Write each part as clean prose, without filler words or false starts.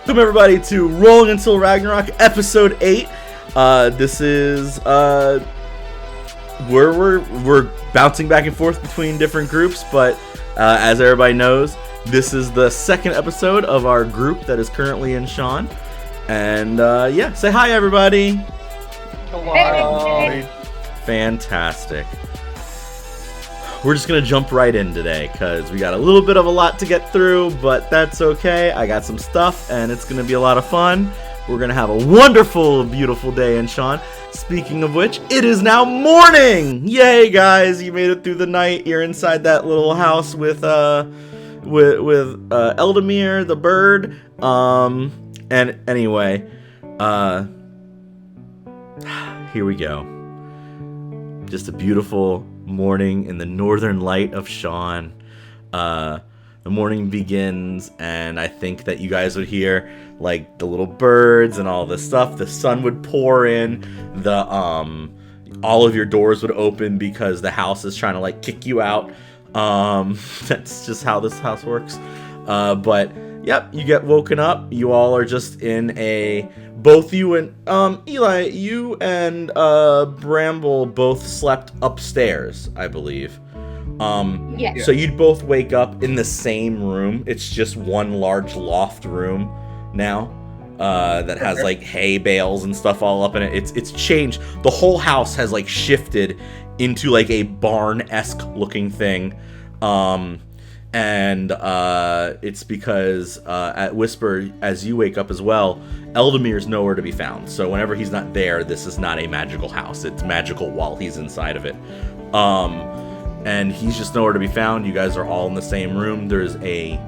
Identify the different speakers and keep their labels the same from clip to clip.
Speaker 1: Welcome everybody to Rolling Until Ragnarok, episode 8. This is we're bouncing back and forth between different groups, but as everybody knows, this is the second episode of our group that is currently in Sean. And yeah, say hi everybody.
Speaker 2: Hello.
Speaker 1: Fantastic. We're just going to jump right in today because we got a little bit of a lot to get through, but that's okay. I got some stuff and it's going to be a lot of fun. We're going to have a wonderful, beautiful day in Sean. Speaking of which, it is now morning! Yay, guys! You made it through the night. You're inside that little house with Eldamir, the bird. And anyway, here we go. Just a beautiful morning in the northern light of Sean. The morning begins, and I think that you guys would hear like the little birds and all this stuff. The sun would pour in. The all of your doors would open because the house is trying to like kick you out. That's just how this house works. But yep, you get woken up. You all are just in a... Both you and, Eli, you and, Bramble both slept upstairs, I believe.
Speaker 2: Yes.
Speaker 1: So you'd both wake up in the same room. It's just one large loft room now, that has, like, hay bales and stuff all up in it. It's changed. The whole house has, like, shifted into, like, a barn-esque looking thing. And it's because at Whisper, as you wake up as well, Eldamir's nowhere to be found. So whenever he's not there, this is not a magical house. It's magical while he's inside of it. And he's just nowhere to be found. You guys are all in the same room. There's a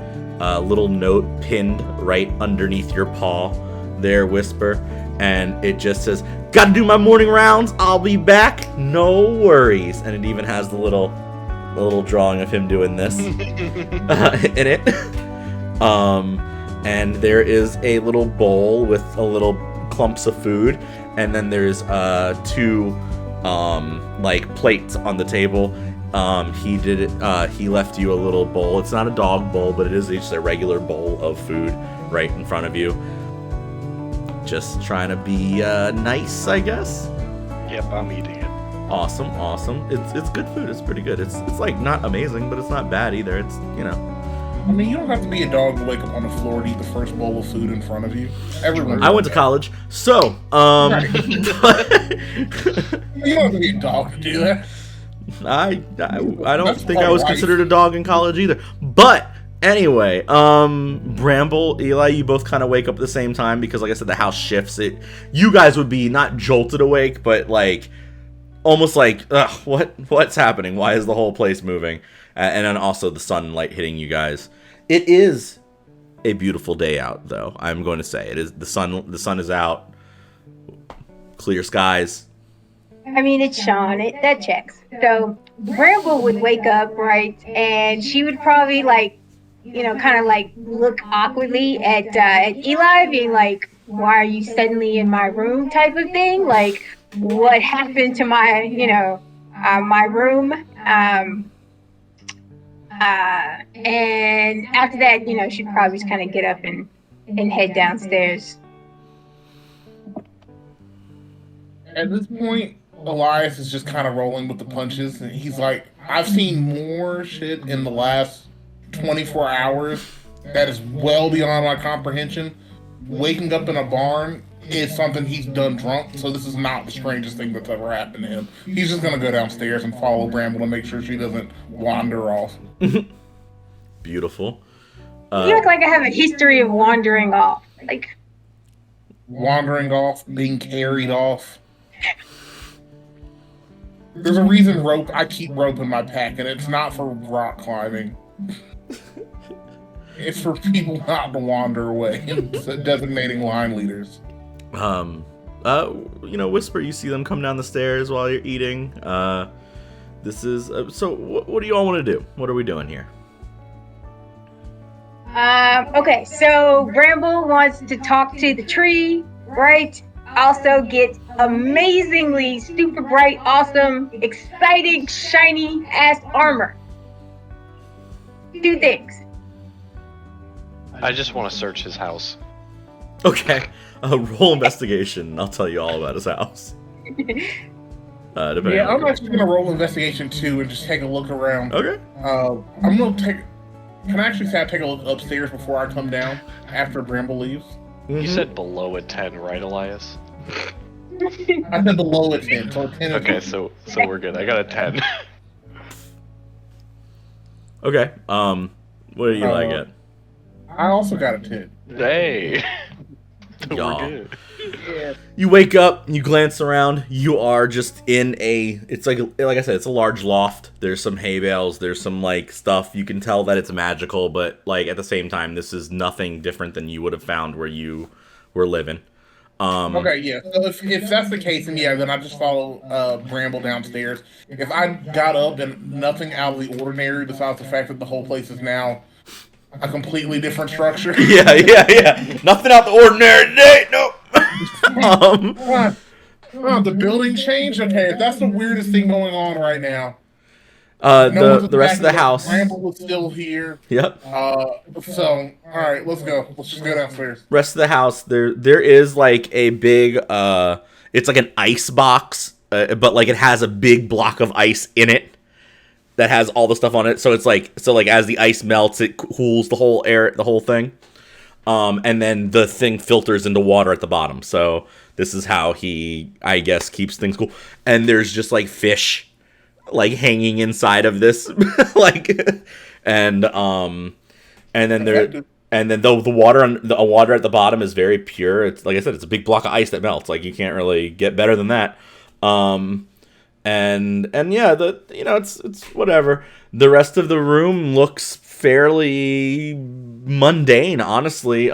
Speaker 1: little note pinned right underneath your paw there, Whisper. And it just says, "Gotta do my morning rounds. I'll be back. No worries." And it even has the little drawing of him doing this in it. And there is a little bowl with a little clumps of food, and then there's two like plates on the table. He left you a little bowl. It's not a dog bowl, but it is just a regular bowl of food right in front of you. Just trying to be nice, I guess.
Speaker 3: Yep, I'm eating it.
Speaker 1: Awesome. It's good food. It's pretty good. It's like not amazing, but it's not bad either. It's, you know.
Speaker 4: I mean, you don't have to be a dog to wake up on the floor and eat the first bowl of food in front of you. Everyone.
Speaker 1: I went to college, so
Speaker 4: Right. You don't have to be a dog to do that.
Speaker 1: I don't
Speaker 4: That's
Speaker 1: think I was
Speaker 4: life.
Speaker 1: considered a dog in college either. But anyway, Bramble, Eli, you both kind of wake up at the same time because, like I said, the house shifts. You guys would be not jolted awake, but like almost like, what's happening? Why is the whole place moving? And then also the sunlight hitting you guys. It is a beautiful day out, though. I'm going to say it is. The sun is out. Clear skies.
Speaker 2: I mean, it's Sean. That checks. So Bramble would wake up, right, and she would probably like, you know, kind of like look awkwardly at Eli, being like, "Why are you suddenly in my room?" type of thing. Like, what happened to my, you know, my room? And after that, you know, she'd probably just kind of get up and head downstairs.
Speaker 4: At this point, Elias is just kind of rolling with the punches. And he's like, I've seen more shit in the last 24 hours that is well beyond my comprehension. Waking up in a barn is something he's done drunk, so this is not the strangest thing that's ever happened to him. He's just going to go downstairs and follow Bramble and make sure she doesn't wander off.
Speaker 1: Beautiful.
Speaker 2: You look like I have a history of wandering off. Like,
Speaker 4: Wandering off, being carried off. There's a reason I keep rope in my pack, and it's not for rock climbing. It's for people not to wander away and designating line leaders.
Speaker 1: You know, Whisper, you see them come down the stairs while you're eating. This is, so what do you all want to do? What are we doing here?
Speaker 2: okay, so Bramble wants to talk to the tree, right? Also get amazingly super bright, awesome, exciting, shiny ass armor. 2 things.
Speaker 3: I just want to search his house.
Speaker 1: Okay. Roll investigation. I'll tell you all about his house. Depending
Speaker 4: Yeah,
Speaker 1: on
Speaker 4: I'm
Speaker 1: what
Speaker 4: actually gonna roll investigation too and just take a look around.
Speaker 1: Okay.
Speaker 4: I'm gonna take. Can I actually say I take a look upstairs before I come down after Bramble leaves?
Speaker 3: You said below a 10, right, Elias?
Speaker 4: I said below a 10, so a 10 is
Speaker 3: Okay, so we're good. I got a 10.
Speaker 1: Okay. What do you like it?
Speaker 4: I also got a 10.
Speaker 3: Hey!
Speaker 1: Y'all.
Speaker 3: We're good.
Speaker 4: Yeah.
Speaker 1: You wake up, you glance around, you are just in it's like I said, it's a large loft. There's some hay bales, there's some like stuff. You can tell that it's magical, but like at the same time, this is nothing different than you would have found where you were living.
Speaker 4: Okay, yeah. So if that's the case, then I just follow Bramble downstairs. If I got up and nothing out of the ordinary besides the fact that the whole place is now a completely different structure.
Speaker 1: Yeah. Nothing out the ordinary today. Nope.
Speaker 4: The building changed? Okay, if that's the weirdest thing going on right now.
Speaker 1: The rest of the house.
Speaker 4: Bramble was still here.
Speaker 1: Yep.
Speaker 4: So, alright, let's go. Let's just go downstairs.
Speaker 1: Rest of the house, there is like a big it's like an ice box, but like it has a big block of ice in it that has all the stuff on it. So it's like as the ice melts, it cools the whole thing. And then the thing filters into water at the bottom. So this is how he, I guess, keeps things cool. And there's just like fish like hanging inside of this like and then the water at the bottom is very pure. It's like I said, it's a big block of ice that melts. Like you can't really get better than that. And yeah, it's whatever. The rest of the room looks fairly mundane, honestly.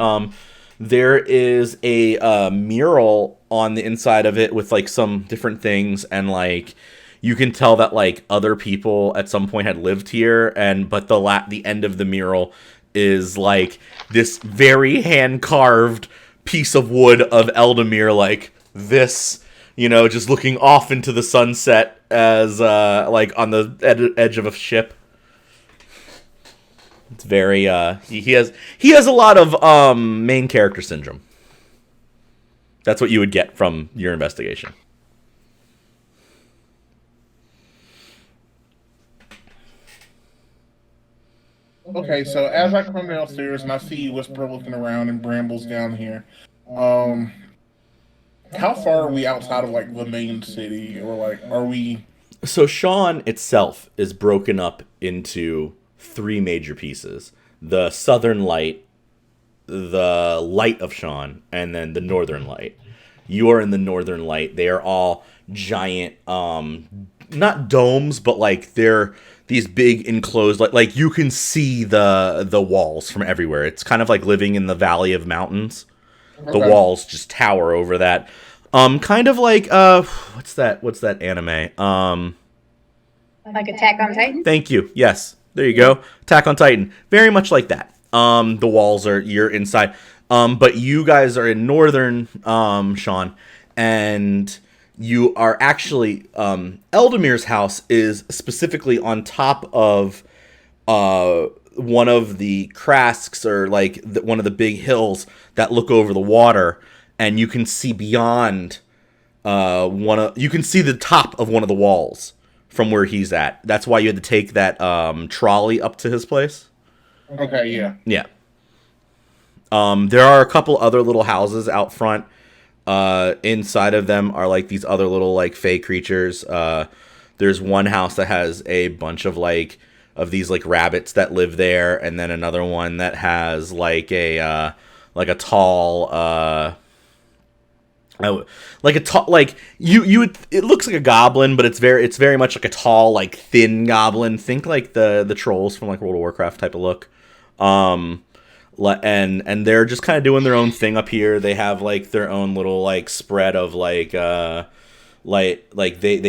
Speaker 1: There is a mural on the inside of it with like some different things, and like you can tell that like other people at some point had lived here, but the end of the mural is like this very hand carved piece of wood of Eldamir, like this, just looking off into the sunset as like on the edge of a ship. It's very he has a lot of main character syndrome. That's what you would get from your investigation.
Speaker 4: Okay, so as I come downstairs and I see Whisper looking around and Bramble's down here, how far are we outside of like the main city, or like are we?
Speaker 1: So Sean itself is broken up into 3 major pieces: the Southern Light, the Light of Sean, and then the Northern Light. You are in the Northern Light. They are all giant, not domes, but like they're these big enclosed, like you can see the walls from everywhere. It's kind of like living in the Valley of Mountains. Okay. The walls just tower over that. Kind of like what's that anime?
Speaker 2: Like Attack on Titan?
Speaker 1: Thank you. Yes. There you go. Attack on Titan. Very much like that. The walls you're inside. But you guys are in northern Sean, and you are actually Eldamir's house is specifically on top of one of the crasks, or like one of the big hills that look over the water, and you can see beyond you can see the top of one of the walls from where he's at. That's why you had to take that trolley up to his place.
Speaker 4: Okay, yeah.
Speaker 1: Yeah. There are a couple other little houses out front. Inside of them are like these other little like fey creatures. There's one house that has a bunch of these like rabbits that live there, and then another one that has like a tall you would, it looks like a goblin, but it's very much like a tall, like thin goblin. Think like the trolls from like World of Warcraft type of look. And they're just kind of doing their own thing up here. They have like their own little like spread of they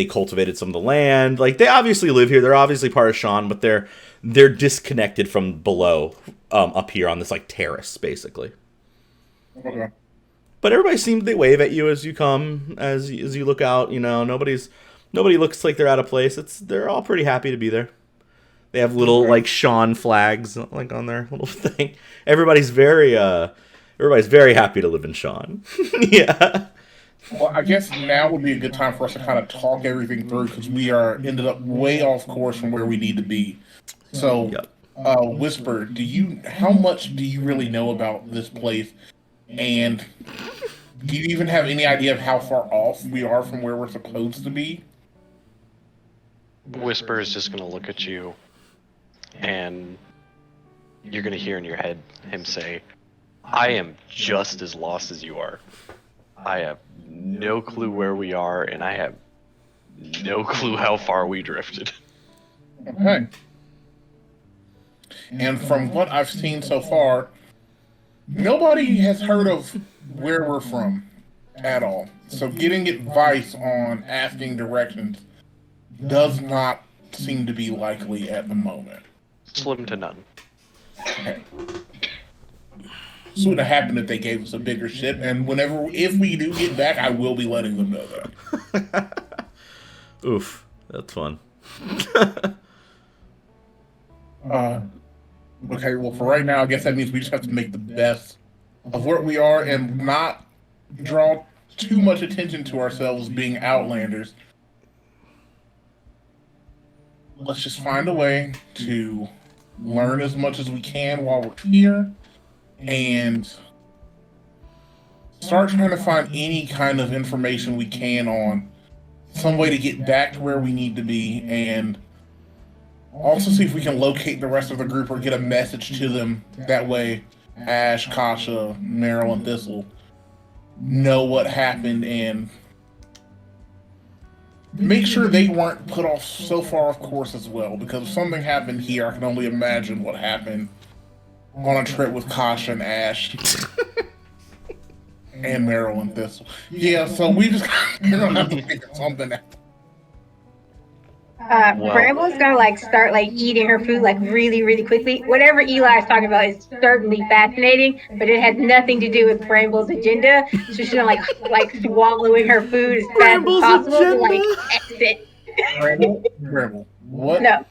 Speaker 1: cultivated some of the land. Like they obviously live here. They're obviously part of Sean, but they're disconnected from below up here on this like terrace basically.
Speaker 4: Okay.
Speaker 1: But they wave at you as you come, as you look out. Nobody looks like they're out of place. They're all pretty happy to be there. They have little like Sean flags like on their little thing. Everybody's very Everybody's very happy to live in Sean. Yeah.
Speaker 4: Well, I guess now would be a good time for us to kind of talk everything through because we are ended up way off course from where we need to be. So,
Speaker 1: Yep.
Speaker 4: Whisper, how much do you really know about this place? And do you even have any idea of how far off we are from where we're supposed to be?
Speaker 3: Whisper is just gonna look at you, and you're gonna hear in your head him say, I am just as lost as you are. I have no clue where we are, and I have no clue how far we drifted.
Speaker 4: Okay. And from what I've seen so far, nobody has heard of where we're from at all. So getting advice on asking directions does not seem to be likely at the moment.
Speaker 3: Slim to none.
Speaker 4: Okay. This would have happened if they gave us a bigger ship, and if we do get back, I will be letting them know that.
Speaker 1: Oof, that's fun.
Speaker 4: Okay, well, for right now, I guess that means we just have to make the best of where we are and not draw too much attention to ourselves being outlanders. Let's just find a way to learn as much as we can while we're here and start trying to find any kind of information we can on some way to get back to where we need to be, and also see if we can locate the rest of the group or get a message to them. That way, Ash, Kasha, Meryl, and Thistle know what happened and make sure they weren't put off so far off course as well, because if something happened here, I can only imagine what happened on a trip with Kasha and Ash. And Meryl and Thistle. Yeah, so we just gonna have to figure something out.
Speaker 2: Bramble's gonna start eating her food really, really quickly. Whatever Eli is talking about is certainly fascinating, but it has nothing to do with Bramble's agenda. So she's gonna swallowing her food as fast as possible to exit.
Speaker 4: Bramble, what?
Speaker 2: No.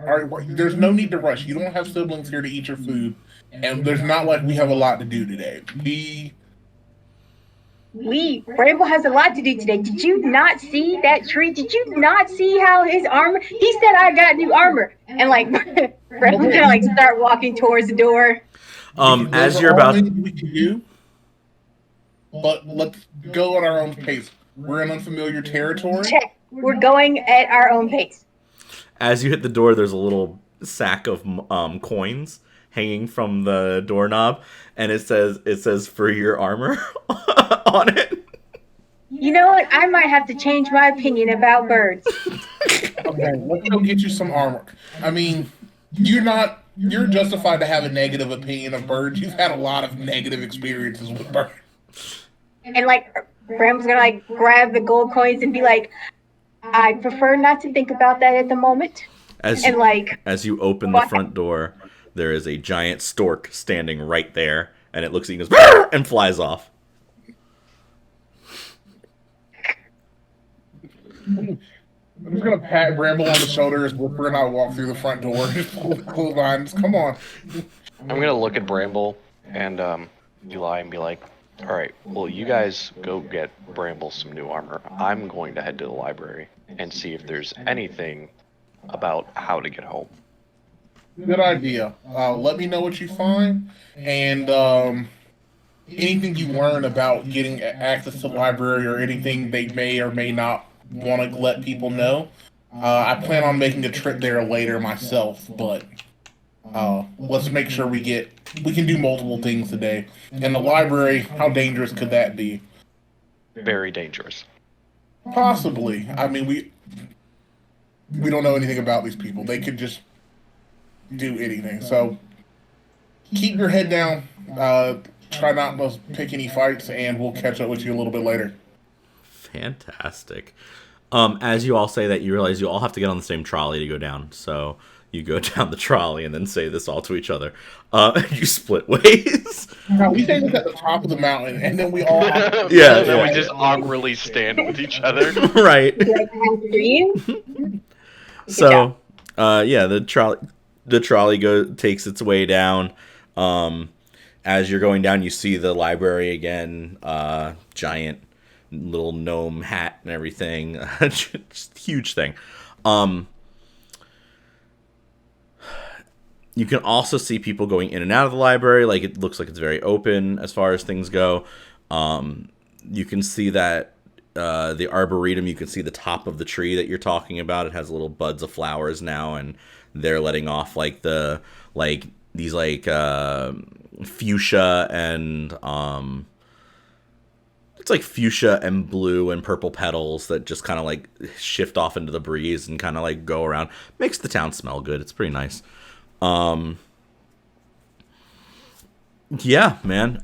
Speaker 4: All right, there's no need to rush. You don't have siblings here to eat your food, and there's not like we have a lot to do today.
Speaker 2: Bramble has a lot to do today. Did you not see that tree? Did you not see how his armor? He said I got new armor. And Bramble's gonna start walking towards the door.
Speaker 1: As you're about,
Speaker 4: we can do, but let's go at our own pace. We're in unfamiliar territory.
Speaker 2: Check. We're going at our own pace.
Speaker 1: As you hit the door, there's a little sack of coins hanging from the doorknob, and it says for your armor on it.
Speaker 2: You know what? I might have to change my opinion about birds.
Speaker 4: Okay, let's go get you some armor. I mean, you're justified to have a negative opinion of birds. You've had a lot of negative experiences with birds.
Speaker 2: And Bramble's gonna grab the gold coins and be like, I prefer not to think about that at the moment.
Speaker 1: As you open the front door, there is a giant stork standing right there, and it looks at you and goes, "Brr!" and flies off.
Speaker 4: I'm just gonna pat Bramble on the shoulder as Whisper and I walk through the front door. Just pull the clotheslines. Come on.
Speaker 3: I'm gonna look at Bramble and Eli and be like, all right, well, you guys go get Bramble some new armor. I'm going to head to the library and see if there's anything about how to get home.
Speaker 4: Good idea. Let me know what you find, and anything you learn about getting access to the library or anything they may or may not want to let people know. I plan on making a trip there later myself, but let's make sure we can do multiple things today. And the library, how dangerous could that be?
Speaker 3: Very dangerous.
Speaker 4: Possibly. I mean, we don't know anything about these people. They could just do anything. So keep your head down. Try not to pick any fights, and we'll catch up with you a little bit later.
Speaker 1: Fantastic. As you all say that, you realize you all have to get on the same trolley to go down. So you go down the trolley and then say this all to each other. You split ways.
Speaker 4: No, we say this at the top of the mountain, and then we all...
Speaker 3: Then we just awkwardly stand with each other.
Speaker 1: Right.
Speaker 2: After you.
Speaker 1: So, the trolley takes its way down. as you're going down, you see the library again, giant little gnome hat and everything. Just huge thing. You can also see people going in and out of the library. Like, it looks like it's very open as far as things go. You can see that the arboretum, you can see the top of the tree that you're talking about. It has little buds of flowers now, and they're letting off like these fuchsia and it's like fuchsia and blue and purple petals that just kind of like shift off into the breeze and kind of like go around. Makes the town smell good. It's pretty nice. Yeah, man.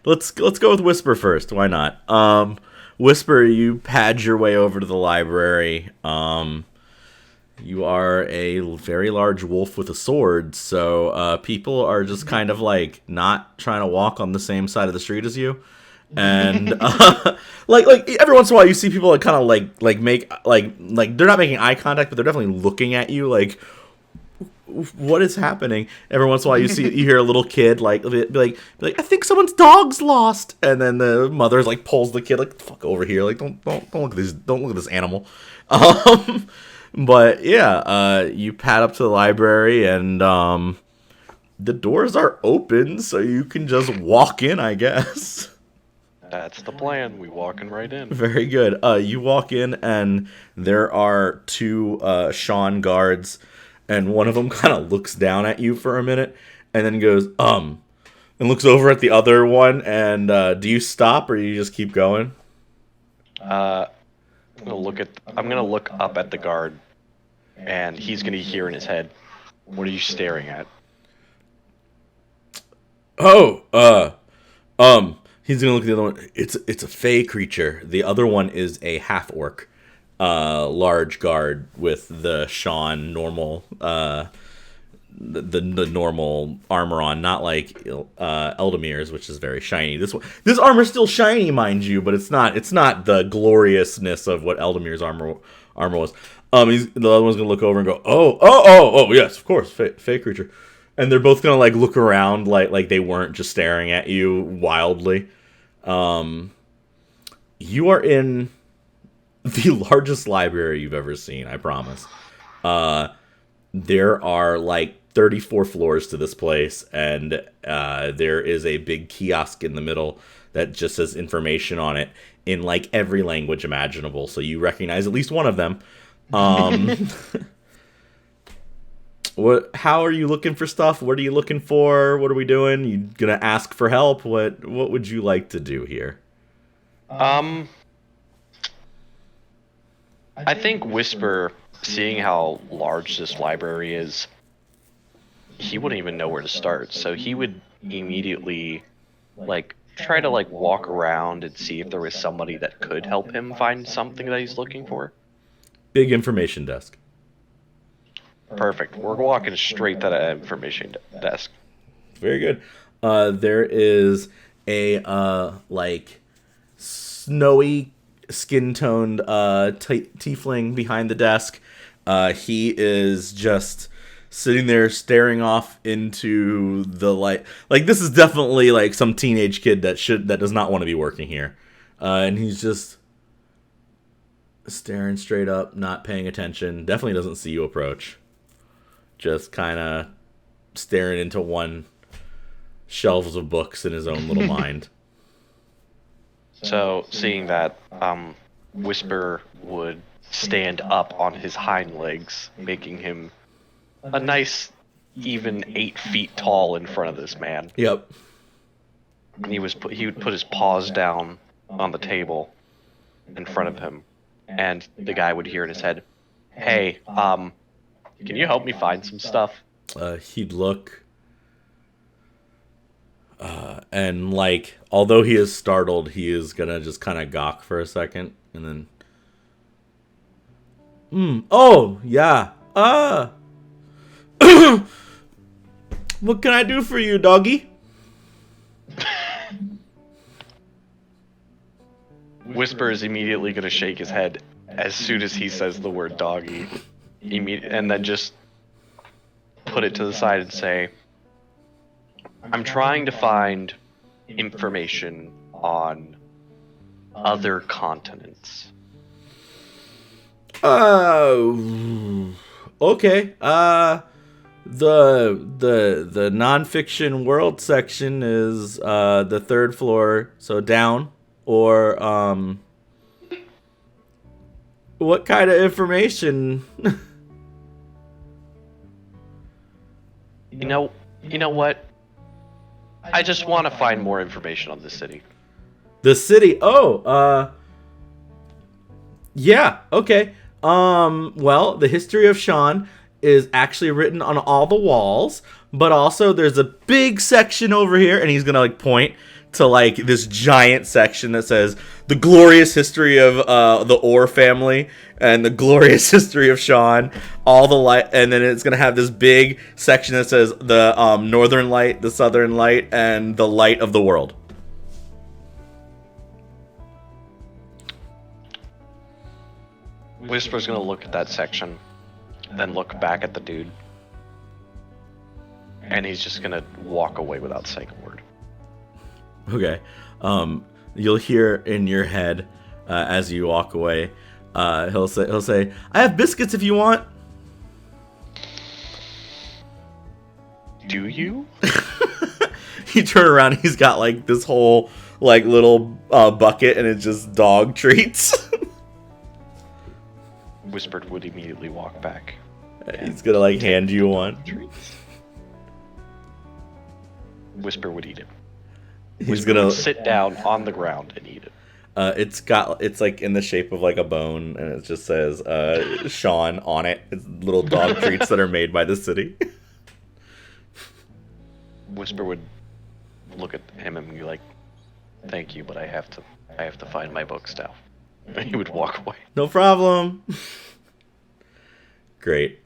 Speaker 1: Let's go with Whisper first. Why not? Whisper, you pad your way over to the library. You are a very large wolf with a sword, so people are just kind of like not trying to walk on the same side of the street as you. And like every once in a while you see people like kind of like make like they're not making eye contact, but they're definitely looking at you like, what is happening? Every once in a while you hear a little kid like be like I think someone's dog's lost, and then the mother's like pulls the kid like, fuck over here, like don't look at this animal. But yeah, you pad up to the library, and the doors are open, so you can just walk in, I guess.
Speaker 3: That's the plan. We walking right in.
Speaker 1: Very good. You walk in, and there are two Sean guards, and one of them kind of looks down at you for a minute, and then goes, and looks over at the other one, and do you stop, or you just keep going?
Speaker 3: I'm gonna look up at the guard, and he's gonna hear in his head, "What are you staring at?"
Speaker 1: He's gonna look at the other one. It's a fey creature. The other one is a half orc, large guard with the Sean normal, the normal armor on, not like Eldemir's, which is very shiny. This armor's still shiny, mind you, but it's not the gloriousness of what Eldemir's armor was. The other one's gonna look over and go, oh, yes, of course, fey creature, and they're both gonna like look around like they weren't just staring at you wildly. You are in the largest library you've ever seen, I promise. There are like 34 floors to this place, and there is a big kiosk in the middle that just says information on it in like every language imaginable, so you recognize at least one of them. How are you looking for stuff? What are you looking for? What are we doing? You gonna ask for help? What would you like to do here?
Speaker 3: I think Whisper, seeing how large this library is, he wouldn't even know where to start. So he would immediately like try to like walk around and see if there was somebody that could help him find something that he's looking for.
Speaker 1: Big information desk.
Speaker 3: Perfect. We're walking straight to that information desk.
Speaker 1: Very good. There is a like snowy skin-toned tiefling behind the desk. He is just sitting there staring off into the light. Like, this is definitely like some teenage kid that does not want to be working here. And he's just staring straight up, not paying attention. Definitely doesn't see you approach. Just kind of staring into one shelves of books in his own little mind.
Speaker 3: So, seeing that, Whisper would stand up on his hind legs, making him a nice, even 8 feet tall in front of this man.
Speaker 1: Yep.
Speaker 3: And he would put his paws down on the table in front of him, and the guy would hear in his head, "Hey, can you help me find some stuff?"
Speaker 1: He'd look, and like, although he is startled, he is gonna just kind of gawk for a second, and then, oh yeah, what can I do for you, doggy?
Speaker 3: Whisper is immediately gonna shake his head as soon as he says the word doggy. And then just put it to the side and say, I'm trying to find information on other continents.
Speaker 1: Okay. The nonfiction world section is the third floor, so down. Or what kind of information?
Speaker 3: You know what? I just want to find more information on the city.
Speaker 1: The city. Oh, yeah, okay. Well, the history of Sean is actually written on all the walls, but also there's a big section over here, and he's gonna like point to like this giant section that says the glorious history of the Orr family and the glorious history of Sean, all the light, and then it's gonna have this big section that says the northern light, the southern light, and the light of the world.
Speaker 3: Whisper's gonna look at that section, then look back at the dude, and he's just gonna walk away without saying a word.
Speaker 1: Okay. You'll hear in your head as you walk away. He'll say, "I have biscuits if you want."
Speaker 3: Do you?
Speaker 1: You turn around, he's got like this whole like little bucket, and it's just dog treats.
Speaker 3: Whispered would immediately walk back.
Speaker 1: He's gonna like hand you one.
Speaker 3: Whisper would eat it.
Speaker 1: He's gonna
Speaker 3: sit down on the ground and eat it.
Speaker 1: It's like in the shape of like a bone, and it just says Sean on it. It's little dog treats that are made by the city.
Speaker 3: Whisper would look at him and be like, "Thank you, but I have to find my books now." And he would walk away.
Speaker 1: No problem. Great.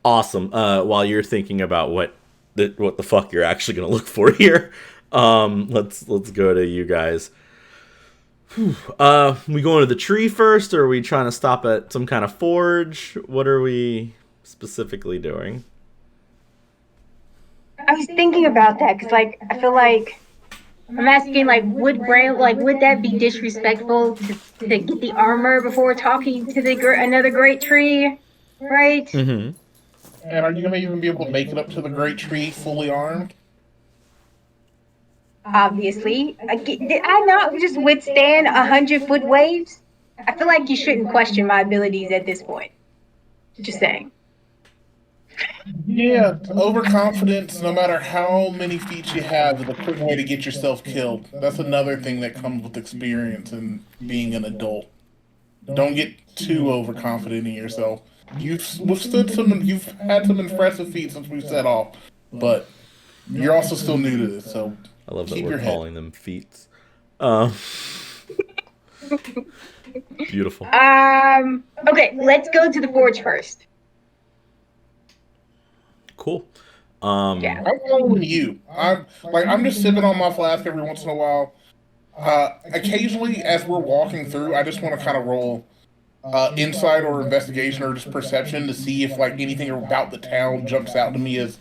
Speaker 1: Awesome. While you're thinking about what the fuck you're actually gonna look for here, let's go to you guys. We going to the tree first, or are we trying to stop at some kind of forge? What are we specifically doing?
Speaker 2: I was thinking about that because, like, I feel like I'm asking, like, would that be disrespectful to get the armor before talking to another great tree, right?
Speaker 1: Mm-hmm.
Speaker 4: And are you gonna even be able to make it up to the great tree fully armed?
Speaker 2: Obviously, did I not just withstand 100-foot waves? I feel like you shouldn't question my abilities at this point. Just saying.
Speaker 4: Yeah, overconfidence, no matter how many feats you have, is a quick way to get yourself killed. That's another thing that comes with experience and being an adult. Don't get too overconfident in yourself. You've had some impressive feats since we set off, but you're also still new to this, so
Speaker 1: I love that
Speaker 4: keep
Speaker 1: we're
Speaker 4: your head.
Speaker 1: calling them feats. Beautiful.
Speaker 2: Okay, let's go to the forge first.
Speaker 1: Cool.
Speaker 2: Yeah.
Speaker 4: I'm following you. I'm just sipping on my flask every once in a while. Occasionally, as we're walking through, I just want to kind of roll insight or investigation or just perception to see if like anything about the town jumps out to me as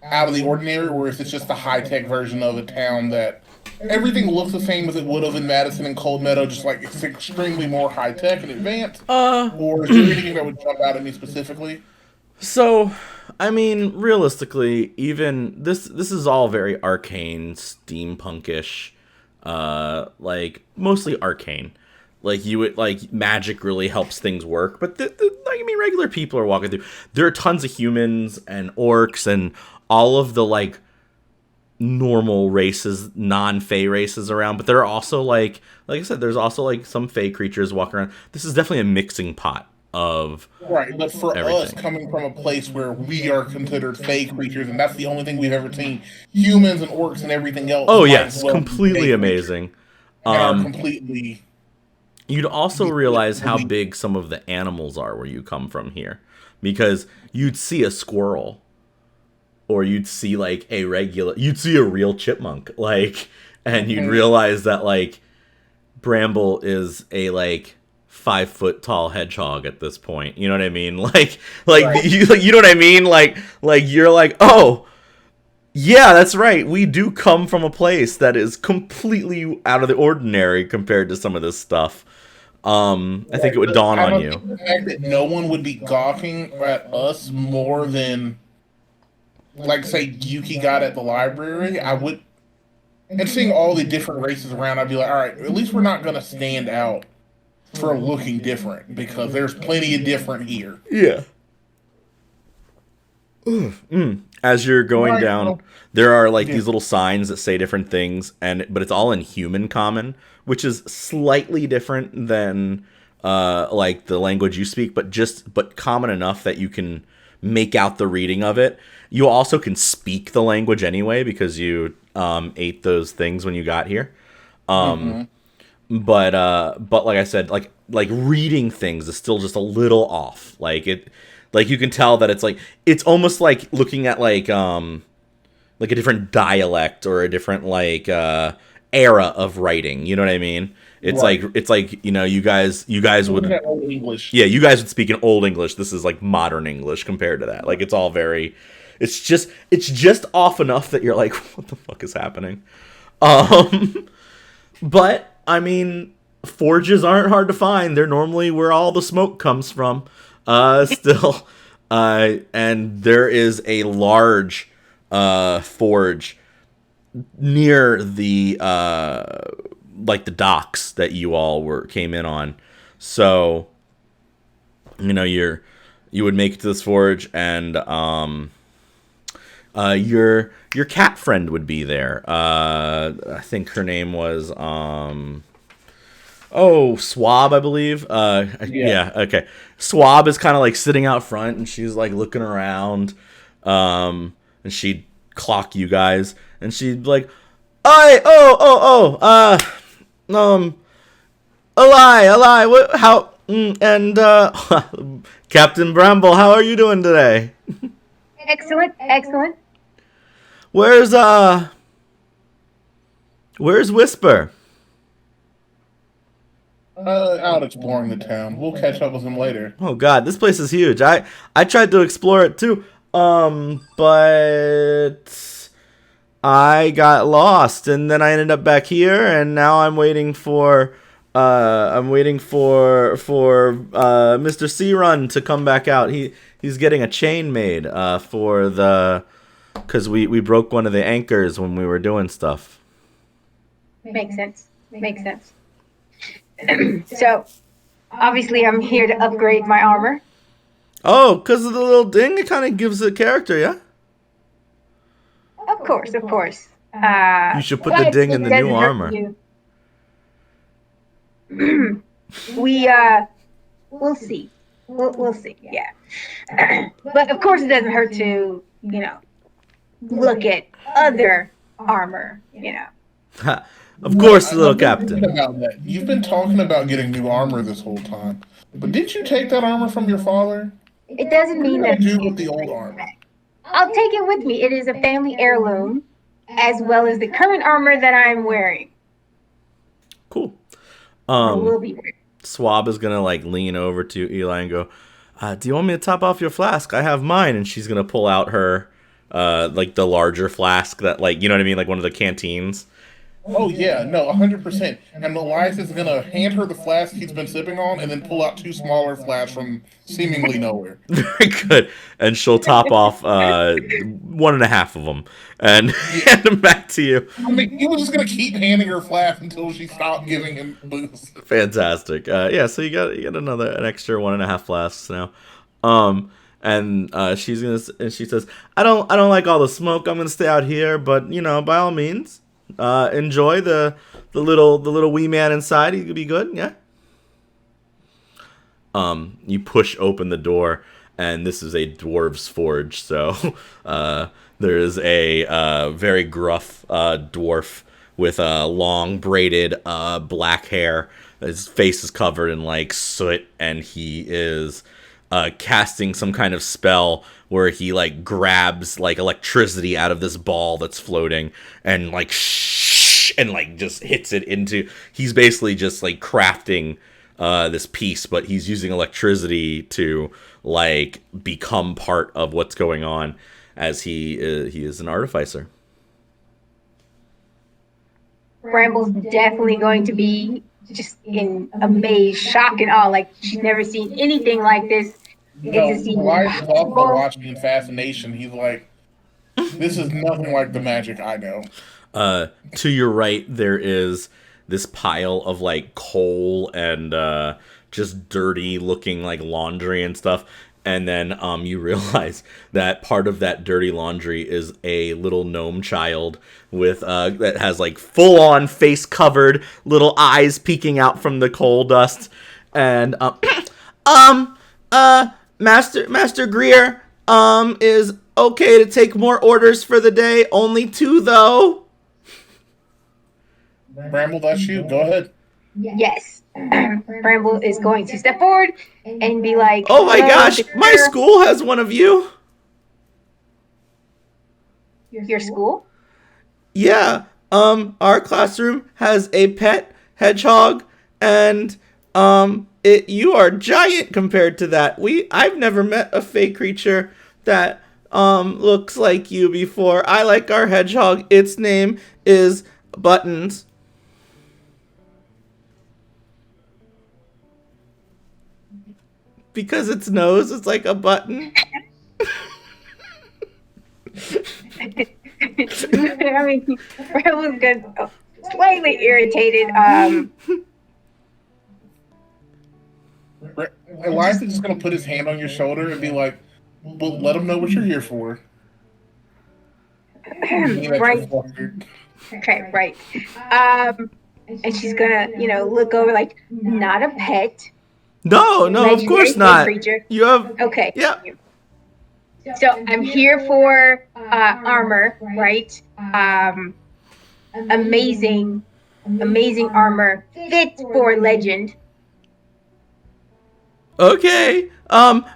Speaker 4: out of the ordinary, or if it's just a high-tech version of a town that everything looks the same as it would have in Madison and Coldmeadow, just like it's extremely more high-tech and advanced. Or is there anything that would jump out at me specifically?
Speaker 1: So, I mean, realistically, even this is all very arcane, steampunkish, like mostly arcane. Like you would like magic really helps things work, but I mean, regular people are walking through. There are tons of humans and orcs and all of the like normal races, non-fey races around, but there are also like I said, there's also like some fey creatures walking around. This is definitely a mixing pot of
Speaker 4: right, but for
Speaker 1: everything.
Speaker 4: us coming from a place where we are considered fey creatures, and that's the only thing we've ever seen, humans and orcs and everything else.
Speaker 1: Oh yes, completely amazing.
Speaker 4: And are completely.
Speaker 1: You'd also realize how big some of the animals are where you come from here, because you'd see a squirrel, or you'd see like you'd see a real chipmunk, like, and you'd realize that like Bramble is a like 5 foot tall hedgehog at this point. You know what I mean? Like right. you know what I mean? Like you're like, oh, Yeah, that's right. We do come from a place that is completely out of the ordinary compared to some of this stuff. I think it
Speaker 4: Right,
Speaker 1: would
Speaker 4: but
Speaker 1: dawn
Speaker 4: I
Speaker 1: on
Speaker 4: don't
Speaker 1: you.
Speaker 4: think the fact that no one would be gawking at us more than, like, say, Yuki got at the library, I would. And seeing all the different races around, I'd be like, all right, at least we're not going to stand out for looking different because there's plenty of different here.
Speaker 1: Yeah. As you're going
Speaker 4: Right.
Speaker 1: down,
Speaker 4: Well,
Speaker 1: there are like
Speaker 4: yeah.
Speaker 1: these little signs that say different things, but it's all in human common, which is slightly different than like the language you speak, but common enough that you can make out the reading of it. You also can speak the language anyway because you ate those things when you got here.
Speaker 4: Mm-hmm.
Speaker 1: But like I said, like reading things is still just a little off. Like you can tell that it's almost like looking at like a different dialect or a different era of writing. You know what I mean?
Speaker 4: Right.
Speaker 1: It's like you guys
Speaker 4: Looking
Speaker 1: would,
Speaker 4: at old English.
Speaker 1: yeah, you guys would speak in old English. This is like modern English compared to that. Like it's all very, it's just off enough that you're like, what the fuck is happening? Um, but I mean, forges aren't hard to find. They're normally where all the smoke comes from. Still, and there is a large forge near the like the docks that you all came in on. So you would make it to this forge, and your cat friend would be there. I think her name was Swab, I believe.
Speaker 4: Yeah.
Speaker 1: Yeah, okay. Swab is kind of like sitting out front, and she's like looking around, and she'd clock you guys, and she'd be like, "I Eli, what? How? And Captain Bramble, how are you doing today?
Speaker 2: Excellent, excellent.
Speaker 1: Where's where's Whisper?
Speaker 4: Out exploring the town. We'll catch up with him later.
Speaker 1: Oh God, this place is huge. I tried to explore it too, but I got lost, and then I ended up back here, and now I'm waiting for Mr. C Run to come back out. He's getting a chain made for the because we broke one of the anchors when we were doing stuff.
Speaker 2: Makes sense. Makes sense. So, obviously, I'm here to upgrade my armor.
Speaker 1: Oh, because of the little ding, it kind of gives it character, yeah.
Speaker 2: Of course, of course.
Speaker 1: You should put the
Speaker 2: But
Speaker 1: ding in
Speaker 2: it
Speaker 1: the
Speaker 2: doesn't
Speaker 1: new
Speaker 2: hurt
Speaker 1: armor.
Speaker 2: we we'll see. We'll see. Yeah. But of course, it doesn't hurt to look at other armor.
Speaker 1: Of course,
Speaker 4: I've
Speaker 1: little
Speaker 4: been thinking
Speaker 1: captain.
Speaker 4: about that. You've been talking about getting new armor this whole time. But didn't you take that armor from your father?
Speaker 2: It doesn't
Speaker 4: What are you
Speaker 2: mean
Speaker 4: going
Speaker 2: that
Speaker 4: to do with the old armor?
Speaker 2: I'll take it with me. It is a family heirloom, as well as the current armor that I'm wearing.
Speaker 1: Cool.
Speaker 2: Or will be wearing.
Speaker 1: Swab is gonna like lean over to Eli and go, "Do you want me to top off your flask? I have mine." And she's gonna pull out her, like the larger flask that, like, you know what I mean, like one of the canteens.
Speaker 4: Oh yeah, no, 100%. And Elias is gonna hand her the flask he's been sipping on, and then pull out two smaller flasks from seemingly nowhere.
Speaker 1: Very good. And she'll top off one and a half of them and hand them back to you.
Speaker 4: I mean, he was just gonna keep handing her flask until she stopped giving him booze.
Speaker 1: Fantastic. Yeah. So you got an extra one and a half flasks now. And she says, I don't like all the smoke. I'm gonna stay out here, but by all means. Enjoy the little wee man inside. He could be good, yeah. You push open the door, and this is a dwarves' forge. So, there is a very gruff dwarf with long braided black hair. His face is covered in like soot, and he is casting some kind of spell where he like grabs like electricity out of this ball that's floating and like and like just hits it into. He's basically just like crafting this piece, but he's using electricity to like become part of what's going on. as he is an artificer.
Speaker 2: Bramble's definitely going to be just in amaze, shock, and awe. Like she's never seen anything like this. It's
Speaker 4: No,
Speaker 2: just even
Speaker 4: Elias is also
Speaker 2: possible.
Speaker 4: watching in fascination. He's like, this is nothing like the magic I know.
Speaker 1: To your right, there is this pile of like coal and just dirty looking like laundry and stuff. And then you realize that part of that dirty laundry is a little gnome child with that has like full on face covered, little eyes peeking out from the coal dust. And Master Greer is okay to take more orders for the day. Only 2 though.
Speaker 4: Bramble, that's you. Go ahead.
Speaker 2: Yes. Bramble is going to step forward and be like,
Speaker 1: Oh my gosh,
Speaker 2: Mr.
Speaker 1: my school has one of you.
Speaker 2: Your school?
Speaker 1: Yeah. Our classroom has a pet hedgehog, and you are giant compared to that. I've never met a fey creature that looks like you before. I like our hedgehog. Its name is Buttons. Because its nose is like a button.
Speaker 2: I mean, Bramble's good. Slightly irritated.
Speaker 4: Elias is just gonna put his hand on your shoulder and be like, "Well, let him know what you're here for."
Speaker 2: Right. Okay, right. And she's gonna, look over like, not a pet.
Speaker 1: No, of course not.
Speaker 2: Creature.
Speaker 1: You have
Speaker 2: okay.
Speaker 1: Yeah.
Speaker 2: So I'm here for armor, right? Amazing armor, fit for legend.
Speaker 1: Okay.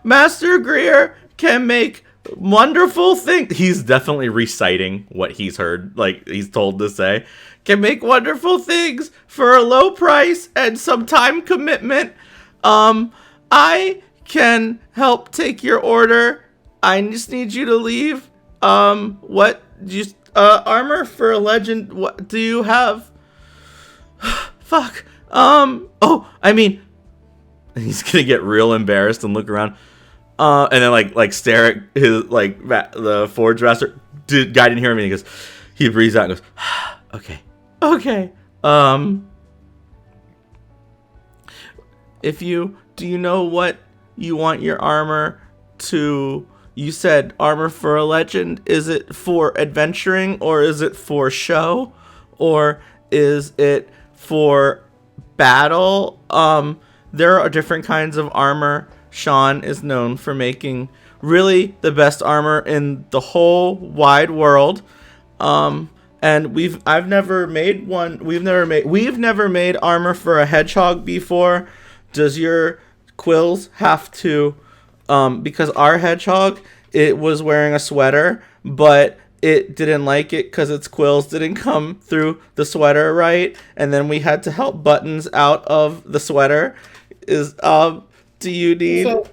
Speaker 1: Master Greer can make wonderful things. He's definitely reciting what he's heard, like he's told to say. Can make wonderful things for a low price and some time commitment. I can help take your order. I just need you to leave. Armor for a legend. What do you have? Fuck. He's gonna get real embarrassed and look around. And then like stare at his the forge master. Guy didn't hear me. He breathes out and goes, okay. Do you know what you want your armor to? You said armor for a legend. Is it for adventuring, or is it for show, or is it for battle? There are different kinds of armor. Sean is known for making really the best armor in the whole wide world. And we've never made armor for a hedgehog before. Does your quills have to, because our hedgehog, it was wearing a sweater, but it didn't like it because its quills didn't come through the sweater right, and then we had to help Buttons out of the sweater. Do you need?
Speaker 4: So,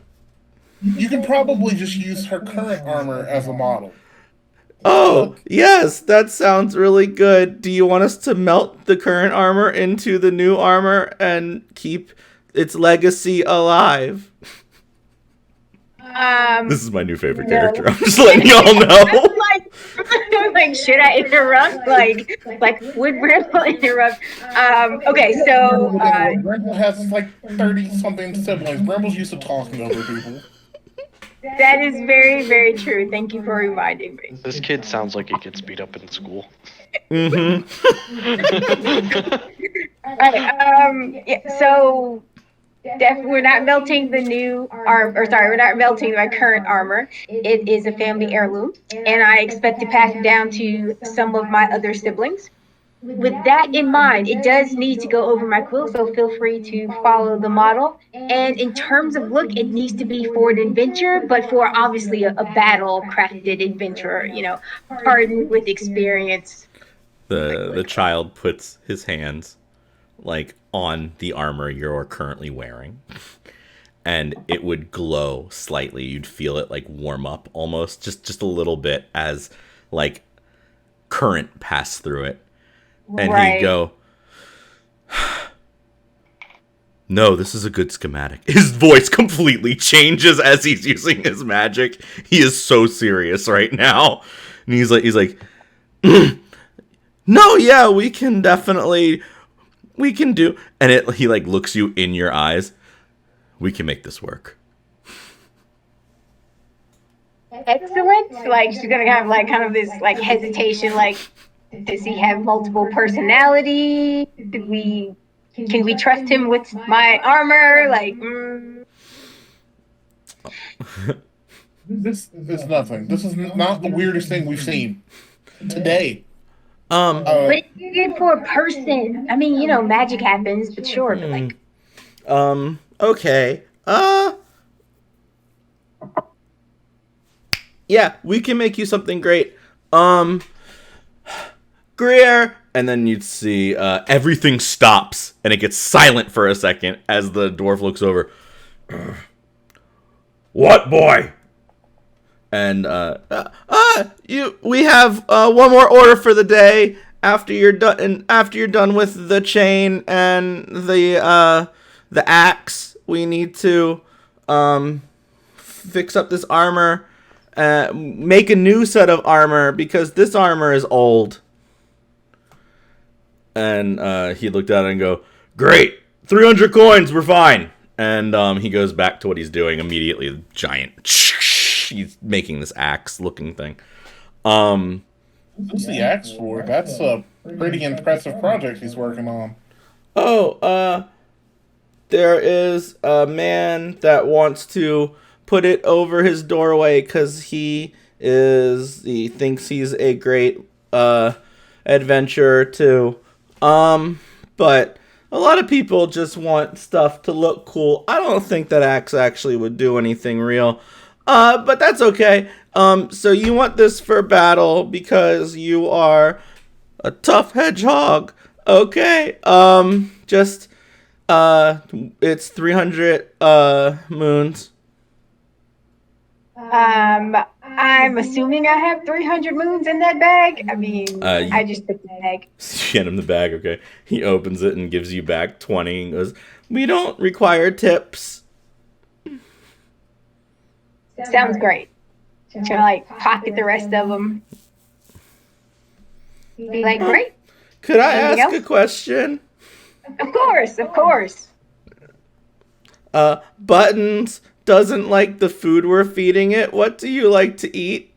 Speaker 4: you can probably just use her current armor as a model.
Speaker 1: Oh, yes, that sounds really good. Do you want us to melt the current armor into the new armor and keep its legacy alive? This is my new favorite character. I'm just letting y'all know.
Speaker 2: Should I interrupt? Would Bramble interrupt? Okay, so
Speaker 4: Bramble has 30-something siblings. Bramble's used to talking over people.
Speaker 2: That is very, very true. Thank you for reminding me.
Speaker 3: This kid sounds like he gets beat up in school.
Speaker 1: Mm-hmm.
Speaker 2: All right. So we're not melting the new armor. We're not melting my current armor. It is a family heirloom, and I expect to pass it down to some of my other siblings. With that in mind, it does need to go over my quill, so feel free to follow the model. And in terms of look, it needs to be for an adventure, but for obviously a battle-crafted adventure, hardened with experience.
Speaker 1: The child puts his hands on the armor you're currently wearing, and it would glow slightly. You'd feel it like warm up almost, just a little bit as like current passed through it. And he'd go, no, this is a good schematic. His voice completely changes as he's using his magic. He is so serious right now. And he's like, no, yeah, we can do. And he like looks you in your eyes. We can make this work.
Speaker 2: Excellent. Like, she's gonna have like kind of this like hesitation, like, does he have multiple personality? Can we trust him with my armor? Like,
Speaker 4: This is nothing. This is not the weirdest thing we've seen today.
Speaker 2: but it's good for a person. I mean, magic happens, but sure, but like,
Speaker 1: okay. Yeah, we can make you something great. Greer. And then you'd see everything stops and it gets silent for a second as the dwarf looks over. What, boy? And we have one more order for the day. After you're done with the chain and the axe, we need to fix up this armor, make a new set of armor because this armor is old. And he looked at it and go, great, 300 coins, we're fine. And he goes back to what he's doing immediately. The giant, he's making this axe-looking thing.
Speaker 4: What's the axe for? That's a pretty impressive project he's working on.
Speaker 1: There is a man that wants to put it over his doorway because he thinks he's a great adventurer too. But a lot of people just want stuff to look cool. I don't think that axe actually would do anything real. But that's okay. So you want this for battle because you are a tough hedgehog. Okay. It's 300 moons.
Speaker 2: I'm assuming I have 300 moons in that bag. I mean, I just took the bag.
Speaker 1: You hand him the bag, okay. He opens it and gives you back 20 and goes, we don't require tips.
Speaker 2: Sounds great. Trying to like pocket the rest of them. Be like, great.
Speaker 1: Could I ask a question?
Speaker 2: Of course.
Speaker 1: Buttons doesn't like the food we're feeding it. What do you like to eat?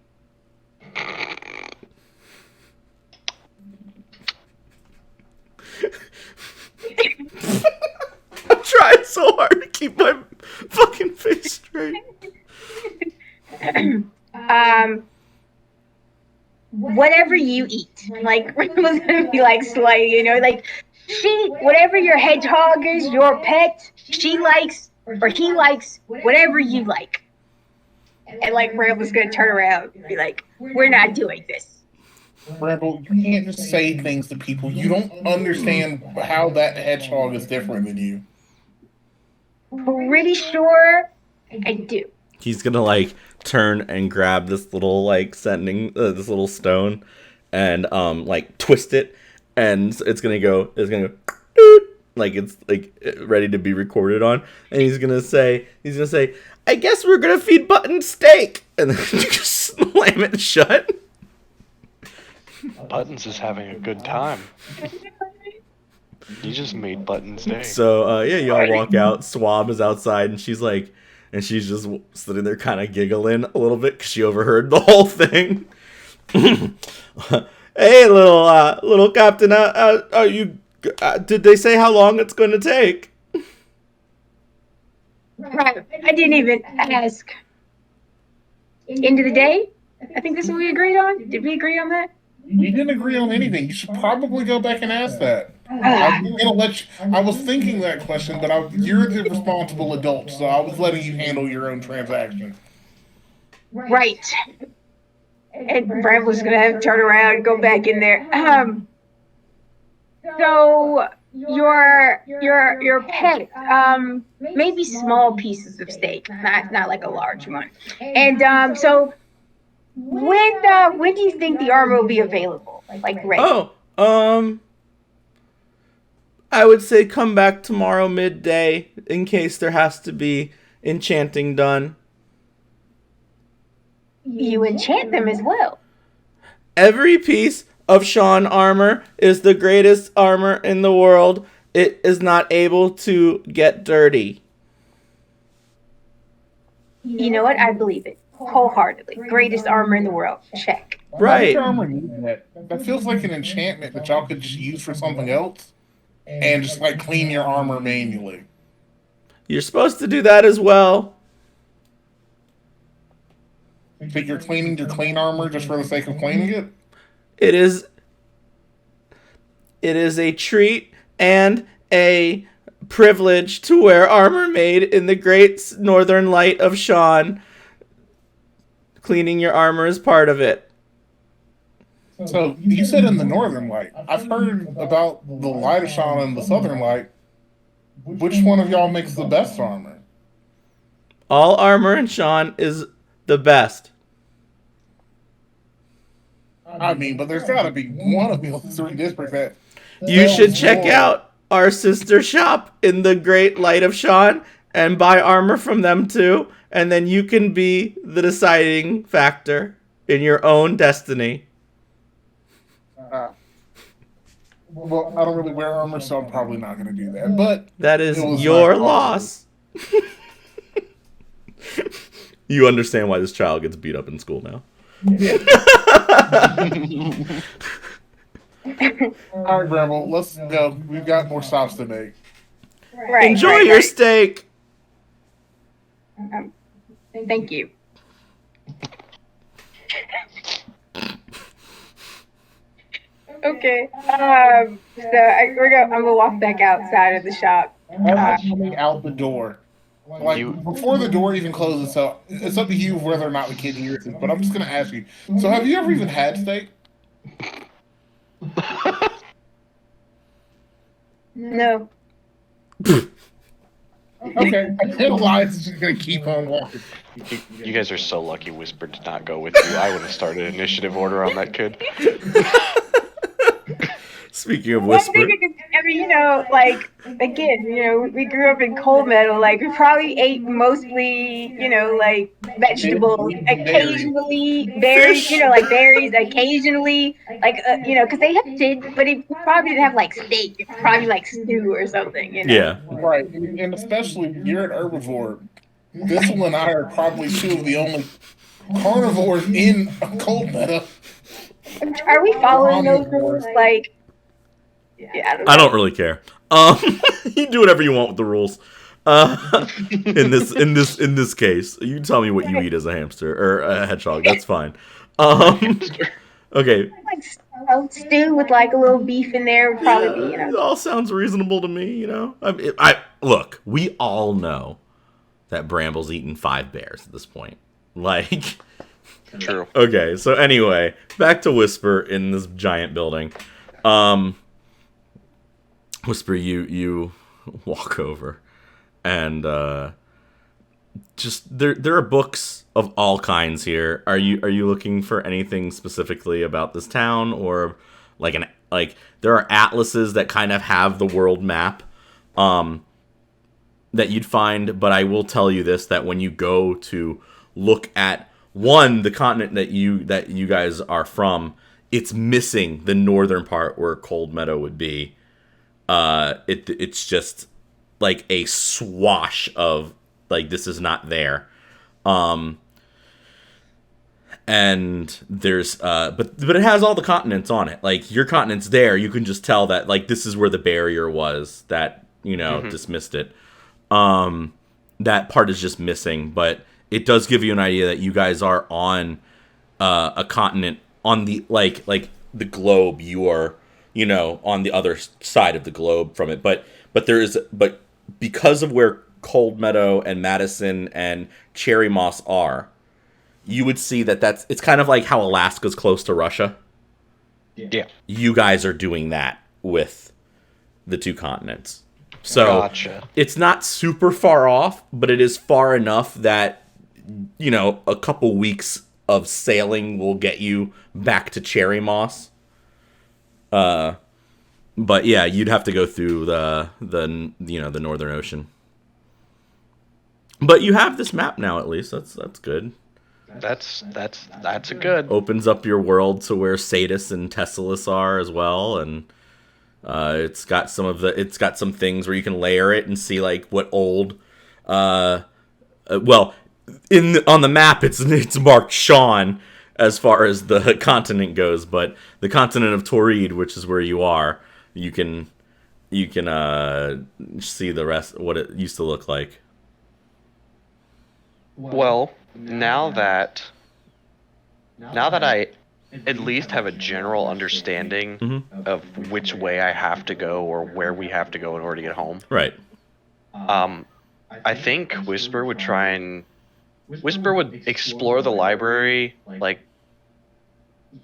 Speaker 1: I'm trying so hard to keep my fucking face straight.
Speaker 2: Whatever you eat. Like, Rainbow's gonna be like slightly, like, whatever your hedgehog is, your pet, she likes, or he likes, whatever you like. And like, Rainbow's gonna turn around and be like, we're not doing this.
Speaker 4: Rebel, you can't just say things to people. You don't understand how that hedgehog is different than you.
Speaker 2: Pretty sure I do.
Speaker 1: He's gonna like turn and grab this little like this little stone and like twist it, and it's gonna go doot, like it's like ready to be recorded on, and he's gonna say I guess we're gonna feed Button steak, and then just slam it shut.
Speaker 3: Buttons is having a good time. You just made Buttons day.
Speaker 1: So yeah, y'all walk out. Swab is outside, and she's just sitting there kind of giggling a little bit because she overheard the whole thing. Hey, little captain, are you? Did they say how long it's going to take?
Speaker 2: Right. I didn't even ask. End of the day? I think this is what we agreed on. Did we agree on that?
Speaker 4: We didn't agree on anything. You should probably go back and ask that. I was thinking that question, but you're the responsible adult, so I was letting you handle your own transaction.
Speaker 2: Right. And Bramble's gonna have to turn around and go back in there. So your pet, maybe small pieces of steak, not like a large one. And so when do you think the armor will be available? Like ready?
Speaker 1: Oh, I would say come back tomorrow midday in case there has to be enchanting done.
Speaker 2: You enchant them as well.
Speaker 1: Every piece of Sean armor is the greatest armor in the world. It is not able to get dirty.
Speaker 2: You know what? I believe it wholeheartedly. Greatest armor in the world. Check.
Speaker 4: Why does
Speaker 1: Right.
Speaker 4: your armor need that? That feels like an enchantment that y'all could just use for something else and just like clean your armor manually.
Speaker 1: You're supposed to do that as well.
Speaker 4: But you're cleaning your clean armor just for the sake of cleaning it?
Speaker 1: It is a treat and a privilege to wear armor made in the great northern light of Sean. Cleaning your armor is part of it.
Speaker 4: So you said in the northern light. I've heard about the light of Sean and the southern light. Which one of y'all makes the best armor?
Speaker 1: All armor in Sean is the best.
Speaker 4: I mean, but there's got to be one of the three districts that
Speaker 1: You should
Speaker 4: sells
Speaker 1: check
Speaker 4: more.
Speaker 1: out our sister shop in the great light of Sean and buy armor from them too, and then you can be the deciding factor in your own destiny.
Speaker 4: Well, I don't really wear armor, so I'm probably not going to do that. But
Speaker 1: That is
Speaker 4: it was
Speaker 1: your
Speaker 4: nice
Speaker 1: loss. You understand why this child gets beat up in school now.
Speaker 4: All right, Bramble, let's go. We've got more stops to make.
Speaker 2: Right.
Speaker 1: Enjoy
Speaker 2: right,
Speaker 1: your
Speaker 2: right.
Speaker 1: steak.
Speaker 2: Thank you. Okay. I'm gonna walk back outside of the shop.
Speaker 4: I'm coming out the door. Like,
Speaker 3: You-
Speaker 4: before the door even closes, so it's up to you whether or not the kid hears it, but I'm just going to ask you. So have you ever even had steak?
Speaker 2: No.
Speaker 4: Okay. Elias is just going to keep on walking.
Speaker 3: You guys are so lucky Whisper did not go with you. I would have started initiative order on that kid.
Speaker 1: Speaking of
Speaker 2: Well,
Speaker 1: whisper,
Speaker 2: I mean, like, again, we grew up in Coldmeadow. Like, we probably ate mostly, like, vegetables, occasionally berries,
Speaker 1: Fish.
Speaker 2: like berries, occasionally, like, because they but it probably didn't have, like, steak. It's probably, like, stew or something,
Speaker 1: yeah.
Speaker 4: Right. And especially, you're an herbivore. Bissell and I are probably two of the only carnivores in Coldmeadow.
Speaker 2: Are we following those rules? Like, yeah, I don't know.
Speaker 1: I don't really care. You do whatever you want with the rules. In this case, you tell me what you eat as a hamster or a hedgehog. That's fine. Okay.
Speaker 2: Like stew with like a little beef in there would probably be,
Speaker 1: It all sounds reasonable to me. I look. We all know that Bramble's eaten 5 bears at this point. Like,
Speaker 3: True.
Speaker 1: okay. So anyway, back to Whisper in this giant building. Whisper, you walk over, and just there are books of all kinds here. Are you looking for anything specifically about this town, or like there are atlases that kind of have the world map that you'd find, but I will tell you this, that when you go to look at the continent that you guys are from, it's missing the northern part where Coldmeadow would be. It's just like a swash of like, this is not there. And there's but it has all the continents on it. Like, your continent's there, you can just tell that like this is where the barrier was that dismissed it. That part is just missing, but it does give you an idea that you guys are on a continent on the like the globe. You are on the other side of the globe from it, but because of where Coldmeadow and Madison and Cherry Moss are, you would see that it's kind of like how Alaska's close to Russia.
Speaker 3: Yeah.
Speaker 1: You guys are doing that with the two continents. So
Speaker 3: Gotcha.
Speaker 1: it's not super far off, but it is far enough that, you know, a couple weeks of sailing will get you back to Cherry Moss. But yeah, you'd have to go through the Northern Ocean. But you have this map now, at least. That's good.
Speaker 3: That's a good.
Speaker 1: Opens up your world to where Sadis and Tessalus are as well, and it's got some things where you can layer it and see like what old on the map it's marked Sean as far as the continent goes, but the continent of Torrid, which is where you are, you can see the rest, what it used to look like.
Speaker 3: Well, now that I at least have a general understanding of which way I have to go or where we have to go in order to get home.
Speaker 1: Right.
Speaker 3: I think Whisper would explore the library. Like,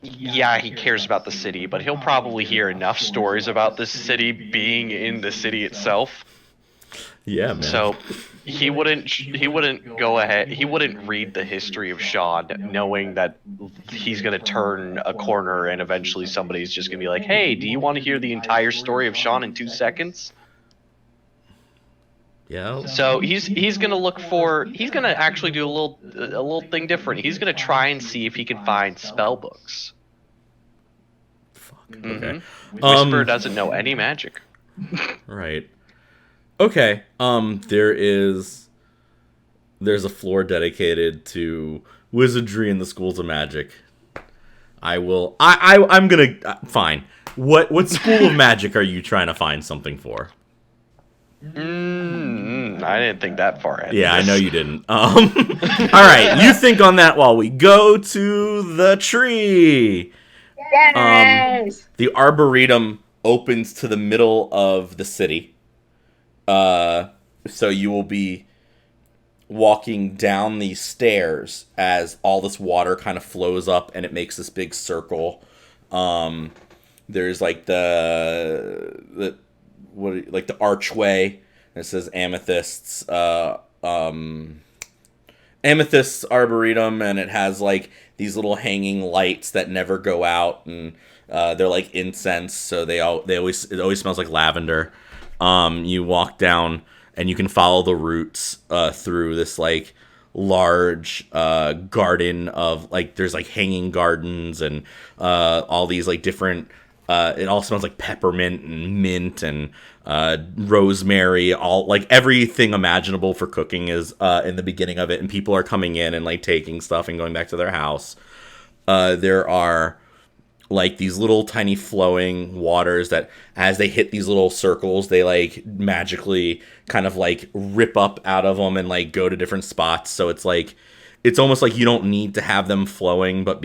Speaker 3: yeah, he cares about the city, but he'll probably hear enough stories about this city being in the city itself.
Speaker 1: Yeah, man.
Speaker 3: So he wouldn't go ahead. He wouldn't read the history of Sean, knowing that he's gonna turn a corner and eventually somebody's just gonna be like, "Hey, do you want to hear the entire story of Sean in 2 seconds?"
Speaker 1: Yeah.
Speaker 3: So he's gonna actually do a little thing different. He's gonna try and see if he can find spell books.
Speaker 1: Fuck. Okay.
Speaker 3: Whisper doesn't know any magic.
Speaker 1: Right. Okay. There's a floor dedicated to wizardry in the schools of magic. I'm gonna fine. What school of magic are you trying to find something for?
Speaker 3: I didn't think that far ahead.
Speaker 1: Yeah, I know you didn't. All right, you think on that while we go to the tree.
Speaker 2: Yes.
Speaker 1: The arboretum opens to the middle of the city. So you will be walking down these stairs as all this water kind of flows up and it makes this big circle. There's like the archway that says Amethysts, Amethysts Arboretum, and it has like these little hanging lights that never go out, and they're like incense, so it always smells like lavender. You walk down and you can follow the roots through this like large garden of like, there's like hanging gardens and all these like different it all smells like peppermint and mint and rosemary, all like everything imaginable for cooking is in the beginning of it, and people are coming in and like taking stuff and going back to their house. There are like these little tiny flowing waters that as they hit these little circles, they like magically kind of like rip up out of them and like go to different spots. So it's like, it's almost like you don't need to have them flowing, but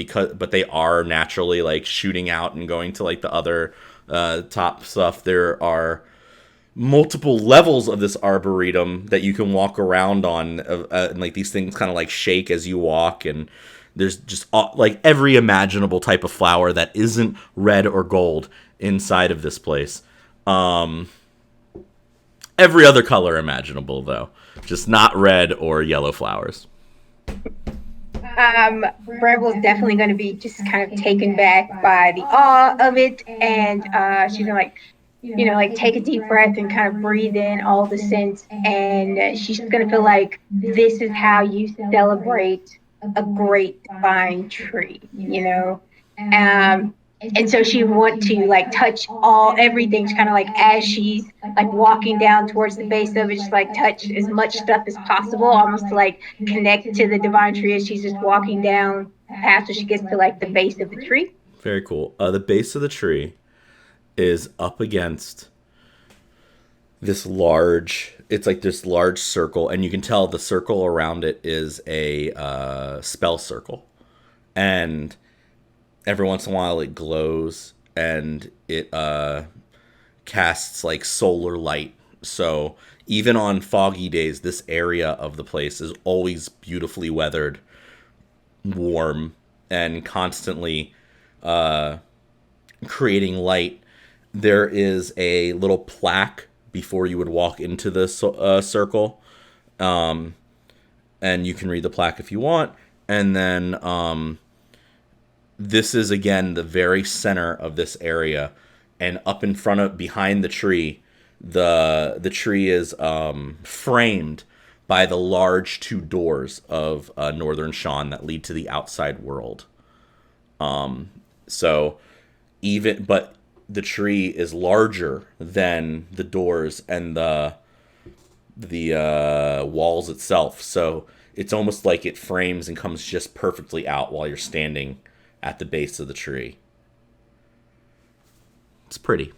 Speaker 1: they are naturally like shooting out and going to like the other top stuff. There are multiple levels of this arboretum that you can walk around on, and like these things kind of like shake as you walk, and there's just like every imaginable type of flower that isn't red or gold inside of this place. Every other color imaginable, though, just not red or yellow flowers.
Speaker 2: Bramble's definitely going to be just kind of taken back by the awe of it, and she's going to like take a deep breath and kind of breathe in all the scents, and she's going to feel like this is how you celebrate a great divine tree, and so she want to like touch everything, kind of like as she's like walking down towards the base of it, just like touch as much stuff as possible, almost to like connect to the divine tree as she's just walking down after she gets to like the base of the tree.
Speaker 1: Very cool. The base of the tree is up against this large circle, and you can tell the circle around it is a spell circle, and every once in a while it glows and it casts like solar light. So even on foggy days, this area of the place is always beautifully weathered, warm, and constantly creating light there is a little plaque before you would walk into the circle. And you can read the plaque if you want. And then this is, again, the very center of this area. And up in front of, behind the tree, the tree is framed by the large 2 doors of Northern Shawn that lead to the outside world. So but the tree is larger than the doors and the walls itself. So it's almost like it frames and comes just perfectly out while you're standing at the base of the tree. It's pretty.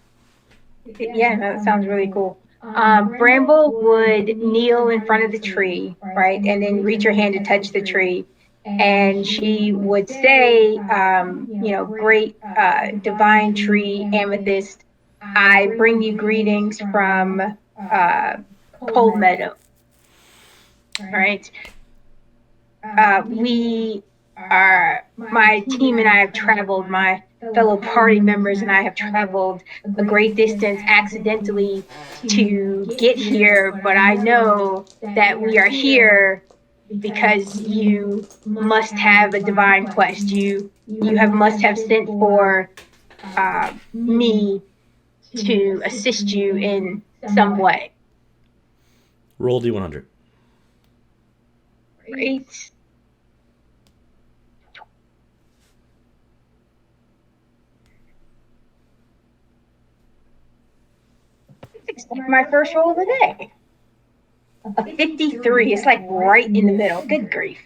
Speaker 2: Yeah, no, that sounds really cool. Bramble would kneel in front of the tree, right, and then reach her hand to touch the tree. And she would say, great divine tree, amethyst, I bring you greetings from Coldmeadow. Right? My team and I have traveled, my fellow party members and I have traveled a great distance accidentally to get here, but I know that we are here because you must have a divine quest. You must have sent for me to assist you in some way.
Speaker 1: Roll D100.
Speaker 2: Great. My first roll of the day. A 53. It's like right in the middle. Good grief.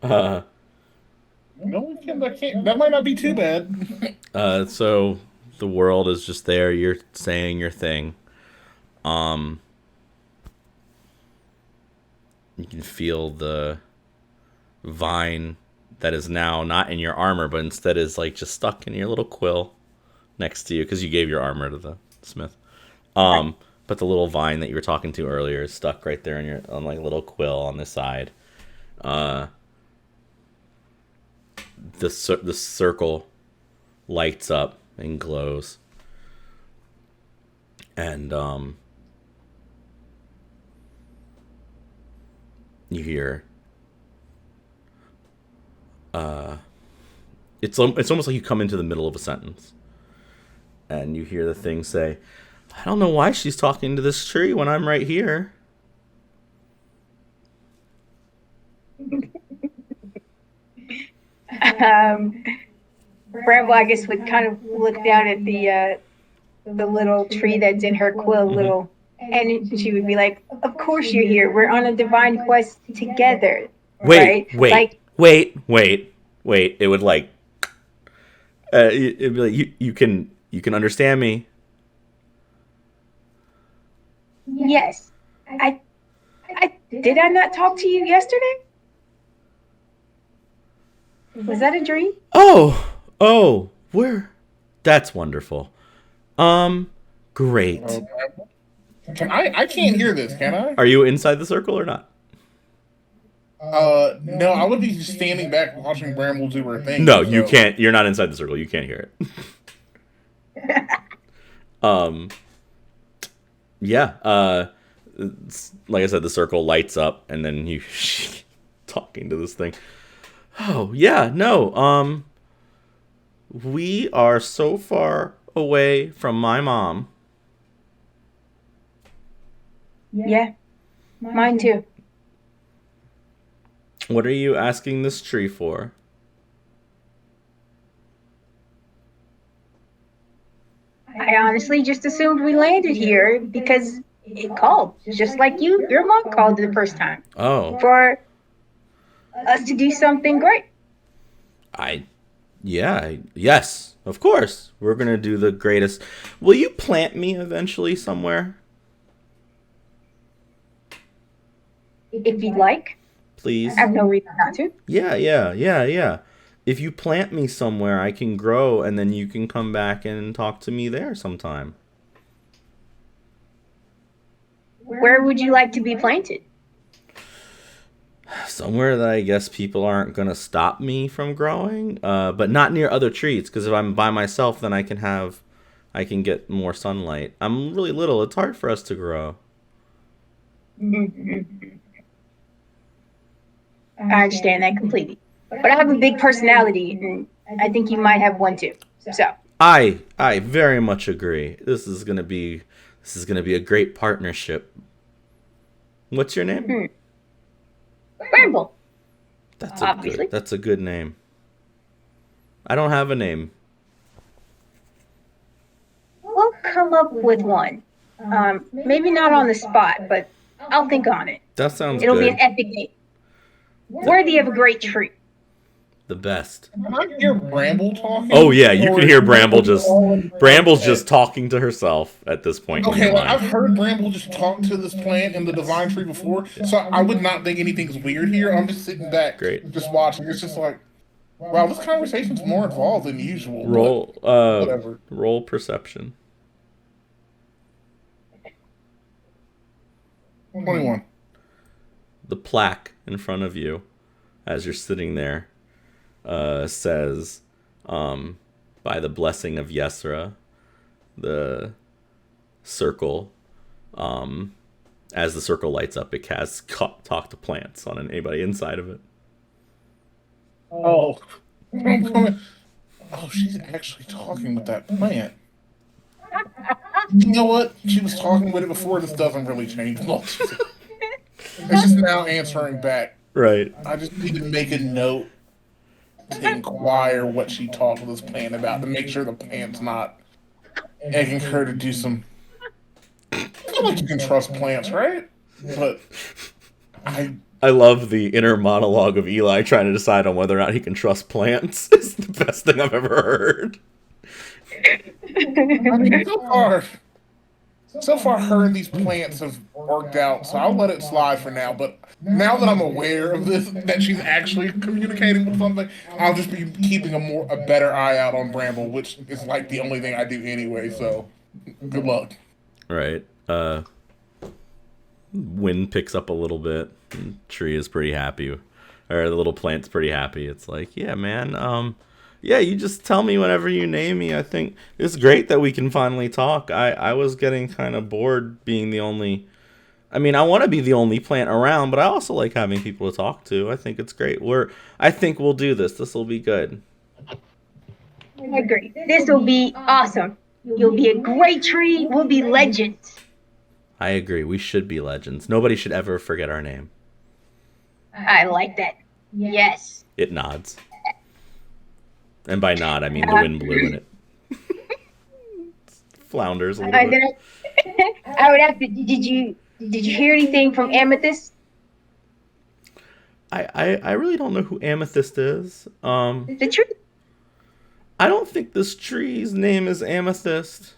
Speaker 4: No, that might not be too bad.
Speaker 1: So the world is just there. You're saying your thing. You can feel the vine that is now not in your armor, but instead is like just stuck in your little quill next to you because you gave your armor to the smith. But the little vine that you were talking to earlier is stuck right there on like a little quill on the side. The circle lights up and glows, and you hear. It's almost like you come into the middle of a sentence, and you hear the thing say, I don't know why she's talking to this tree when I'm right here.
Speaker 2: Bramble, I guess, would kind of look down at the little tree that's in her quill, and she would be like, "Of course you're here. We're on a divine quest together."
Speaker 1: Wait.
Speaker 2: It
Speaker 1: would like, it'd be like you can understand me.
Speaker 2: Yes, I did. I not talk to you yesterday? Was that a dream?
Speaker 1: Oh, that's wonderful. Great.
Speaker 4: I can't hear this, can I?
Speaker 1: Are you inside the circle or not?
Speaker 4: No, I would be just standing back watching Bramble do her thing.
Speaker 1: No, you can't. You're not inside the circle. You can't hear it. Yeah. Like I said, the circle lights up, and then you talking to this thing. Oh yeah, no. We are so far away from my mom.
Speaker 2: Yeah, mine too.
Speaker 1: What are you asking this tree for?
Speaker 2: I honestly just assumed we landed here because it called, just like you. Your mom called the first time.
Speaker 1: Oh.
Speaker 2: For us to do something great.
Speaker 1: Yes, of course. We're going to do the greatest. Will you plant me eventually somewhere?
Speaker 2: If you'd like.
Speaker 1: Please.
Speaker 2: I have no reason not to.
Speaker 1: Yeah. If you plant me somewhere, I can grow, and then you can come back and talk to me there sometime.
Speaker 2: Where would you like to be planted?
Speaker 1: Somewhere that I guess people aren't going to stop me from growing, but not near other trees, because if I'm by myself, then I can have I can get more sunlight. I'm really little. It's hard for us to grow.
Speaker 2: I understand that completely. But I have a big personality, and I think you might have one too. So
Speaker 1: I very much agree. This is gonna be a great partnership. What's your name?
Speaker 2: Bramble.
Speaker 1: That's a good name. I don't have a name.
Speaker 2: We'll come up with one. Maybe not on the spot, but I'll think on it.
Speaker 1: That sounds
Speaker 2: It'll
Speaker 1: good.
Speaker 2: be an epic name. Worthy of a great tree.
Speaker 1: The best.
Speaker 4: Can I hear Bramble talking?
Speaker 1: Oh yeah, you can hear Bramble Bramble's just talking to herself at this point.
Speaker 4: Okay, well, I've heard Bramble just talk to this plant in the divine tree before, so I would not think anything's weird here. I'm just sitting back, just watching. It's just like, wow, this conversation's more involved than usual. Whatever.
Speaker 1: Roll perception.
Speaker 4: 21.
Speaker 1: The plaque in front of you, as you're sitting there, says, by the blessing of Yesra, the circle, as the circle lights up, it casts talk to plants on anybody inside of it.
Speaker 4: Oh. Oh, she's actually talking with that plant. You know what? She was talking with it before. This doesn't really change much. It's just now answering back.
Speaker 1: Right.
Speaker 4: I just need to make a note to inquire what she talked with this plant about to make sure the plant's not egging her to do some. I feel like you can trust plants, right? But
Speaker 1: I love the inner monologue of Eli trying to decide on whether or not he can trust plants. It's the best thing I've ever heard.
Speaker 4: I mean, so far, her and these plants have worked out, so I'll let it slide for now. But now that I'm aware of this, that she's actually communicating with something, I'll just be keeping a better eye out on Bramble, which is like the only thing I do anyway. So, good luck.
Speaker 1: Right. Wind picks up a little bit. And tree is pretty happy, or the little plant's pretty happy. It's like, yeah, man. Yeah, you just tell me whenever you name me. I think it's great that we can finally talk. I was getting kind of bored being the only... I mean, I want to be the only plant around, but I also like having people to talk to. I think it's great. I think we'll do this. This will be good.
Speaker 2: I agree. This will be awesome. You'll be a great tree. We'll be legends.
Speaker 1: I agree. We should be legends. Nobody should ever forget our name.
Speaker 2: I like that. Yes.
Speaker 1: It nods. And by nod, I mean the wind blew in it. Flounders a little bit.
Speaker 2: I would have to. Did you hear anything from Amethyst?
Speaker 1: I really don't know who Amethyst is.
Speaker 2: The tree.
Speaker 1: I don't think this tree's name is Amethyst.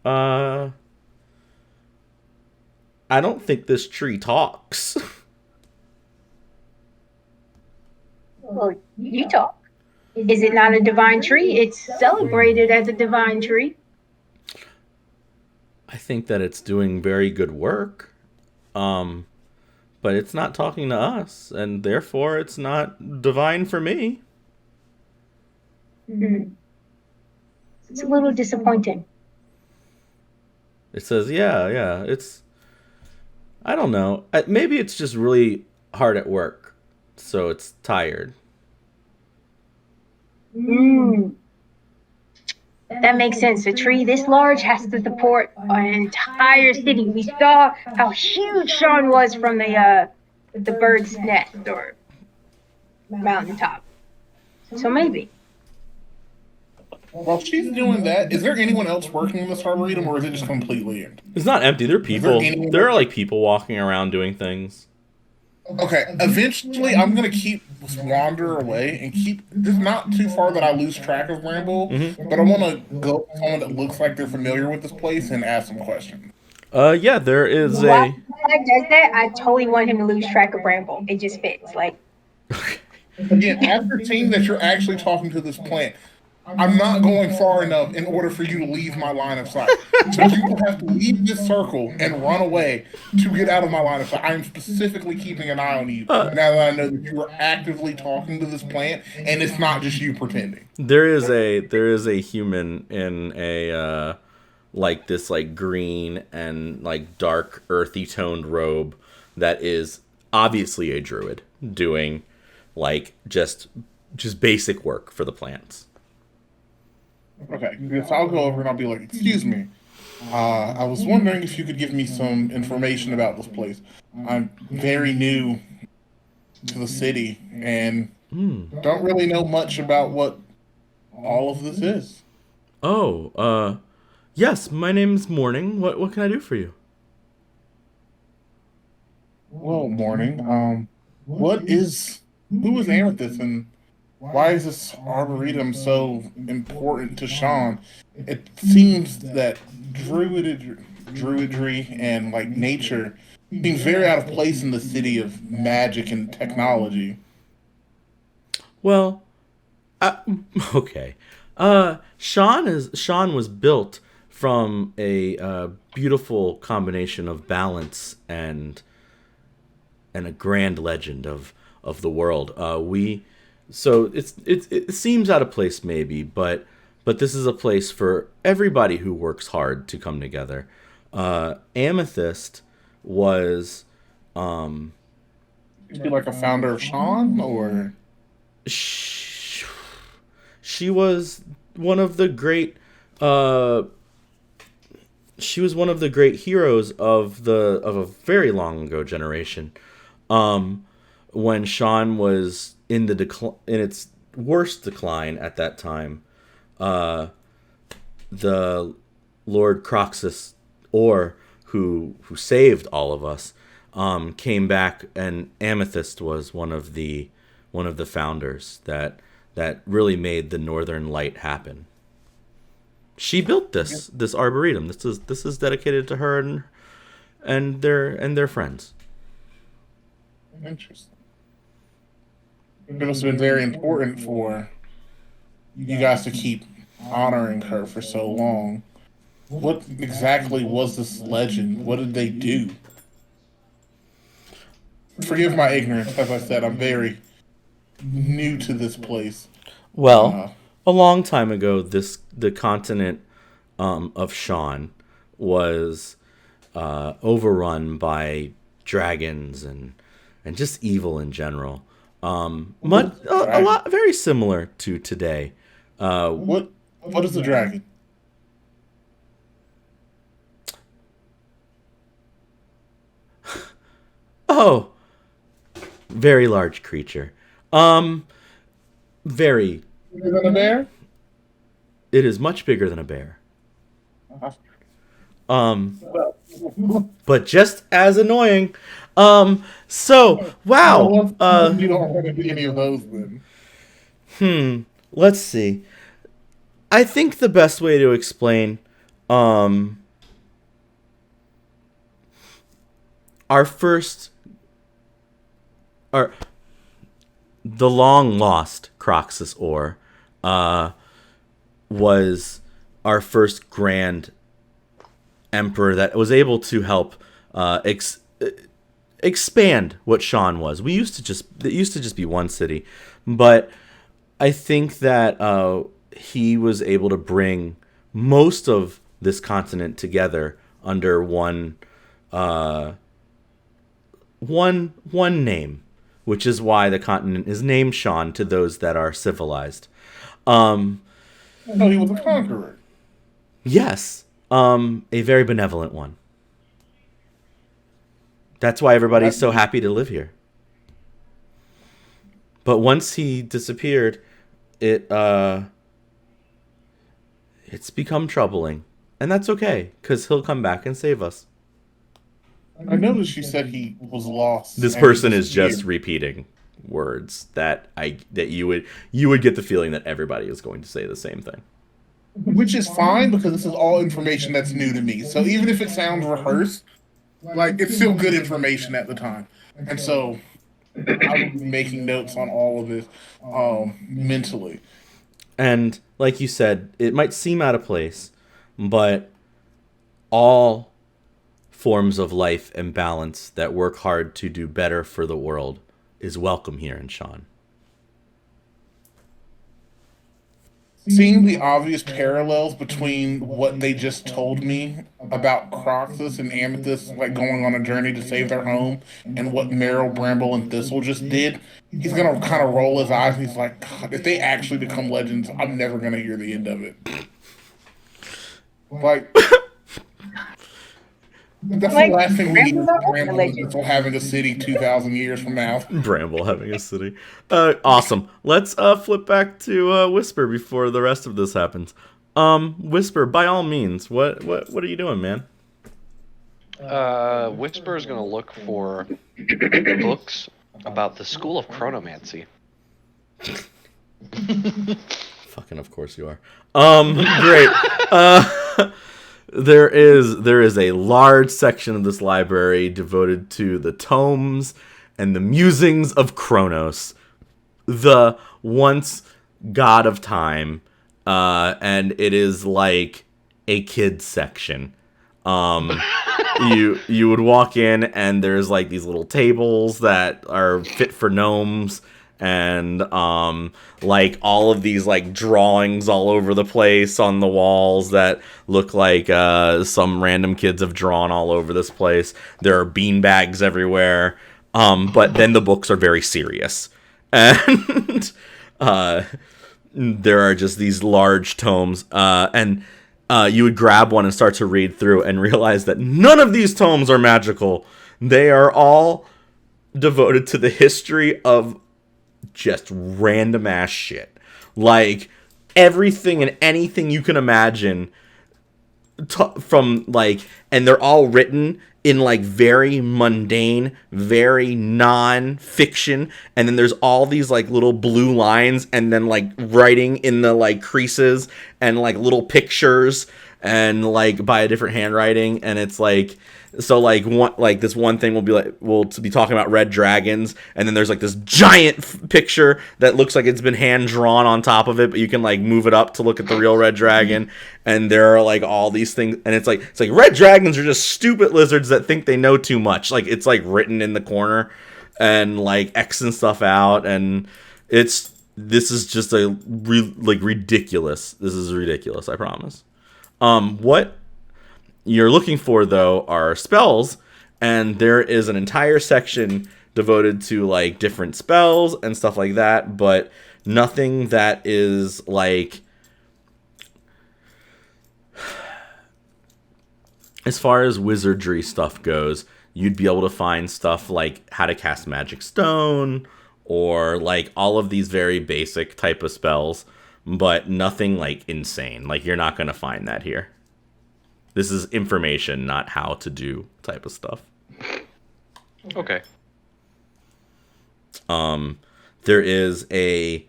Speaker 1: I don't think this tree talks.
Speaker 2: Well, you talk. Is it not a divine tree? It's celebrated as a divine tree.
Speaker 1: I think that it's doing very good work. But it's not talking to us, and therefore it's not divine for me.
Speaker 2: Mm-hmm. It's a little disappointing.
Speaker 1: It says, yeah, it's... I don't know. Maybe it's just really hard at work, so it's tired.
Speaker 2: That makes sense. A tree this large has to support an entire city. We saw how huge Sean was from the bird's nest or mountaintop. So maybe.
Speaker 4: While she's doing that, is there anyone else working in this arboretum, or is it just completely empty?
Speaker 1: It's not empty. There are people. There are like people walking around doing things.
Speaker 4: Okay, eventually I'm gonna wander away and keep just not too far that I lose track of Bramble, but I want to go to someone that looks like they're familiar with this place and ask some questions.
Speaker 1: Yeah, there is
Speaker 2: While he does that, I totally want him to lose track of Bramble. It just fits. Like,
Speaker 4: again, after seeing that you're actually talking to this plant, I'm not going far enough in order for you to leave my line of sight. So you will have to leave this circle and run away to get out of my line of sight. I am specifically keeping an eye on you
Speaker 1: Uh,
Speaker 4: now that I know that you are actively talking to this plant, and it's not just you pretending.
Speaker 1: there is a human in a like this like green and like dark earthy toned robe that is obviously a druid doing like just basic work for the plants.
Speaker 4: Okay, so I'll go over and I'll be like, "Excuse me, I was wondering if you could give me some information about this place. I'm very new to the city and don't really know much about what all of this is."
Speaker 1: Oh, yes, my name's Morning. What can I do for you?
Speaker 4: Well, morning. Who is Amethyst and why is this arboretum so important to Sean? It seems that druidry and like nature seems very out of place in the city of magic and technology.
Speaker 1: Well, okay. Sean was built from a beautiful combination of balance and a grand legend of the world. We so it seems out of place maybe, but this is a place for everybody who works hard to come together. Amethyst was
Speaker 4: Is he like a founder of Sean or
Speaker 1: sh- she was one of the great uh she was one of the great heroes of a very long ago generation. Um, when Sean was in in its worst decline at that time, uh, the Lord Croxus, or who saved all of us, came back, and Amethyst was one of the founders that really made the Northern Light happen. She built this arboretum. This is dedicated to her and their friends.
Speaker 4: interesting? It must have been very important for you guys to keep honoring her for so long. What exactly was this legend? What did they do? Forgive my ignorance. As I said, I'm very new to this place.
Speaker 1: Well,
Speaker 4: Uh,
Speaker 1: a long time ago, the continent of Sean was overrun by dragons and just evil in general. A lot very similar to today. Uh,
Speaker 4: what is the dragon?
Speaker 1: oh, very large creature. Um, very.
Speaker 4: Bigger than a bear?
Speaker 1: It is much bigger than a bear. Um, but just as annoying. So wow.
Speaker 4: Well, you don't want to be any of those then.
Speaker 1: Let's see. I think the best way to explain um our first our the long lost Croxus ore was our first grand emperor that was able to help expand what Sean was. It used to just be one city, but I think that he was able to bring most of this continent together under uh, one name, which is why the continent is named Sean to those that are civilized. Um,
Speaker 4: No, he was a conqueror.
Speaker 1: yes, a very benevolent one. That's why everybody's so happy to live here. But once he disappeared, it's become troubling, and that's okay because he'll come back and save us.
Speaker 4: I noticed you said he was lost.
Speaker 1: This
Speaker 4: and he
Speaker 1: person is just
Speaker 4: disappeared.
Speaker 1: repeating words that you would get the feeling that everybody is going to say the same thing.
Speaker 4: Which is fine because this is all information that's new to me. So even if it sounds rehearsed, like it's still good information at the time. And so I'm making notes on all of this mentally.
Speaker 1: And like you said, it might seem out of place, but all forms of life and balance that work hard to do better for the world is welcome here in Sean.
Speaker 4: Seeing the obvious parallels between what they just told me about Croxus and Amethyst, like going on a journey to save their home, and what Meryl, Bramble, and Thistle just did, he's gonna kind of roll his eyes and he's like, God, if they actually become legends, I'm never gonna hear the end of it. Like, that's the last thing we need is Bramble and Thistle having a city 2,000 years from now.
Speaker 1: Bramble having a city. Awesome. Let's flip back to Whisper before the rest of this happens. Whisper, by all means, what are you doing, man?
Speaker 3: Whisper is going to look for books about the School of Chronomancy.
Speaker 1: Fucking of course you are. Great. There is a large section of this library devoted to the tomes and the musings of Kronos, the once god of time, and it is like a kids section. You would walk in and there's like these little tables that are fit for gnomes, and like all of these like drawings all over the place on the walls that look like some random kids have drawn all over this place. There are beanbags everywhere, but then the books are very serious, and there are just these large tomes, and you would grab one and start to read through and realize that none of these tomes are magical. They are all devoted to the history of just random ass shit. Like everything and anything you can imagine from like, and they're all written in like very mundane, very non-fiction, and then there's all these like little blue lines and then like writing in the like creases and like little pictures and like by a different handwriting, and it's like, so like one, like this one thing will be like, we'll be talking about red dragons, and then there's like this giant picture that looks like it's been hand drawn on top of it, but you can like move it up to look at the real red dragon, and there are like all these things, and it's like red dragons are just stupid lizards that think they know too much. Like it's like written in the corner and like Xing stuff out, and this is just a ridiculous. This is ridiculous, I promise. What you're looking for, though, are spells, and there is an entire section devoted to, like, different spells and stuff like that, but nothing that is, like... As far as wizardry stuff goes, you'd be able to find stuff like how to cast Magic Stone, or, like, all of these very basic type of spells, but nothing, like, insane. Like, you're not going to find that here. This is information, not how to do type of stuff.
Speaker 3: Okay.
Speaker 1: There is a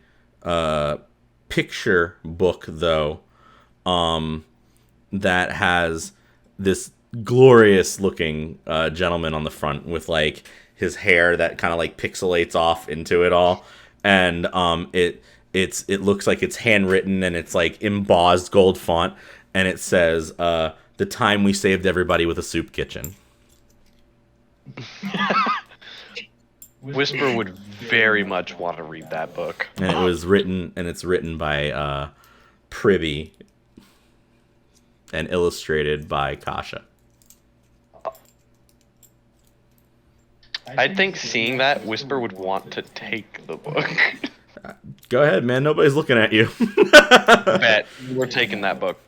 Speaker 1: picture book, though, that has this glorious looking gentleman on the front with like his hair that kind of like pixelates off into it all, and it looks like it's handwritten and it's like embossed gold font, and it says the time we saved everybody with a soup kitchen.
Speaker 3: Whisper would very much want to read that book.
Speaker 1: And it's written by Pribby and illustrated by Kasha.
Speaker 3: I think seeing that, Whisper would want to take the book.
Speaker 1: Go ahead, man. Nobody's looking at you.
Speaker 3: Bet. We're taking that book.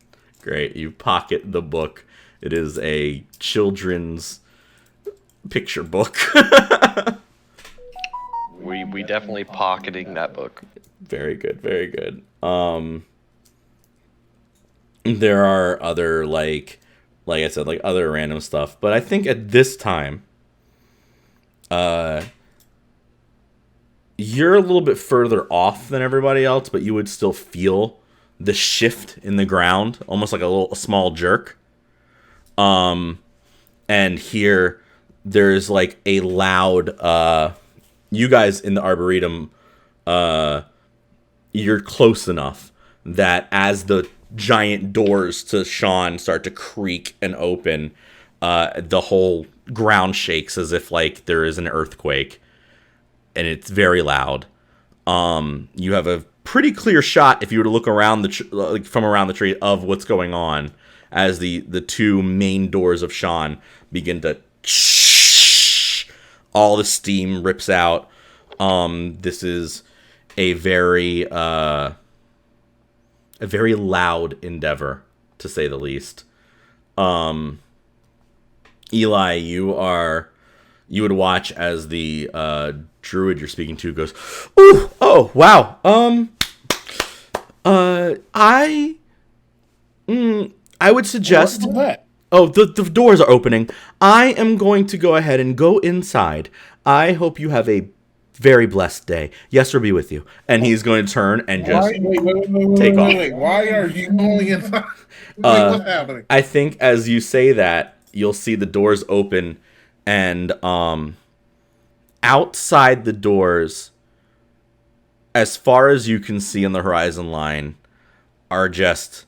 Speaker 1: Great. You pocket the book. It is a children's picture book.
Speaker 3: We definitely pocketing that book.
Speaker 1: Very good. Very good. There are other, like I said, like other random stuff. But I think at this time, you're a little bit further off than everybody else, but you would still feel the shift in the ground, almost like a small jerk. And here there's like a loud, you guys in the Arboretum, you're close enough that as the giant doors to Sean start to creak and open, the whole ground shakes as if like there is an earthquake, and it's very loud. You have a pretty clear shot if you were to look around from around the tree of what's going on as the two main doors of Sean begin to all the steam rips out. This is a very loud endeavor, to say the least. Eli, you would watch as the druid you're speaking to goes, "Ooh, oh, wow. I would suggest." Oh, the doors are opening. I am going to go ahead and go inside. I hope you have a very blessed day. Yester be with you. And he's going to turn and just take off.
Speaker 4: Wait. Why are you going inside? What's happening?
Speaker 1: I think as you say that, you'll see the doors open, and outside the doors, as far as you can see on the horizon line, are just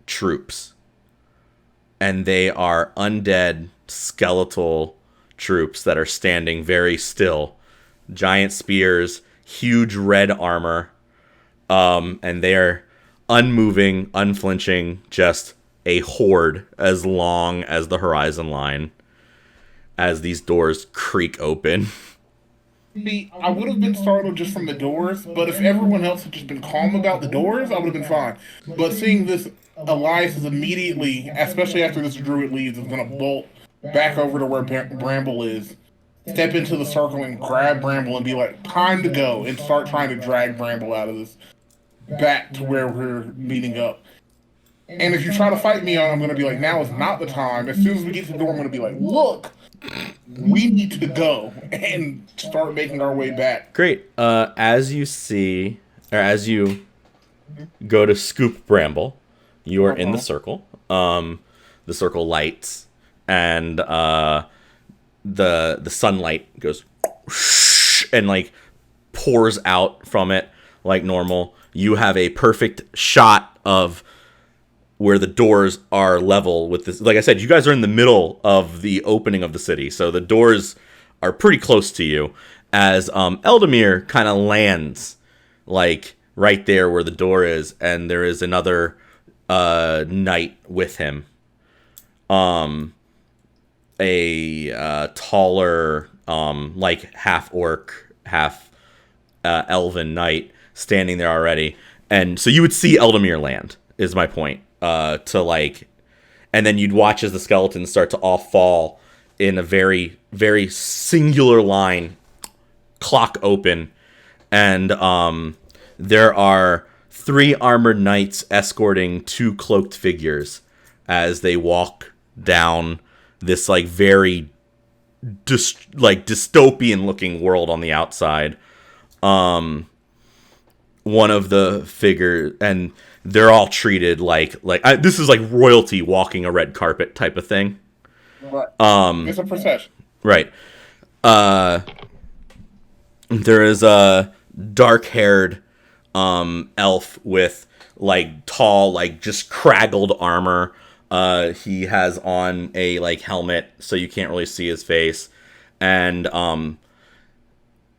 Speaker 1: troops. And they are undead, skeletal troops that are standing very still. Giant spears, huge red armor, and they are unmoving, unflinching, just a horde as long as the horizon line as these doors creak open.
Speaker 4: See, I would have been startled just from the doors, but if everyone else had just been calm about the doors, I would have been fine. But seeing this, Elias is immediately, especially after this druid leaves, is going to bolt back over to where Bramble is, step into the circle and grab Bramble and be like, time to go, and start trying to drag Bramble out of this back to where we're meeting up. And if you try to fight me on, I'm going to be like, now is not the time. As soon as we get to the door, I'm going to be like, look, we need to go and start making our way back.
Speaker 1: Great. As you go to scoop Bramble, you are in the circle. The circle lights, and the sunlight goes and like pours out from it like normal. You have a perfect shot of where the doors are level with this. Like I said, you guys are in the middle of the opening of the city, so the doors are pretty close to you as Eldamir kind of lands like right there where the door is, and there is another knight with him. A taller, like half orc, half elven knight standing there already. And so you would see Eldamir land, is my point. And then you'd watch as the skeletons start to all fall in a very, very singular line, clock open, and there are 3 armored knights escorting 2 cloaked figures as they walk down this like very dystopian looking world on the outside. One of the figures, and they're all treated like this is like royalty walking a red carpet type of thing.
Speaker 4: Right. It's a procession.
Speaker 1: Right. There is a dark-haired elf with like tall, like just craggled armor. He has on a like helmet, so you can't really see his face, and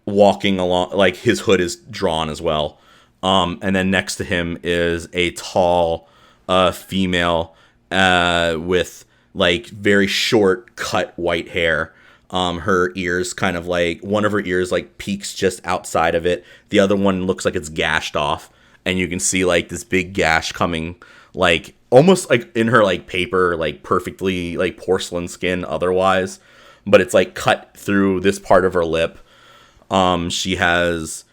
Speaker 1: walking along, like his hood is drawn as well. And then next to him is a tall female with like very short cut white hair. Her ears kind of like, one of her ears like peeks just outside of it. The other one looks like it's gashed off, and you can see like this big gash coming like almost like in her like paper, like perfectly like porcelain skin otherwise, but it's like cut through this part of her lip. She has,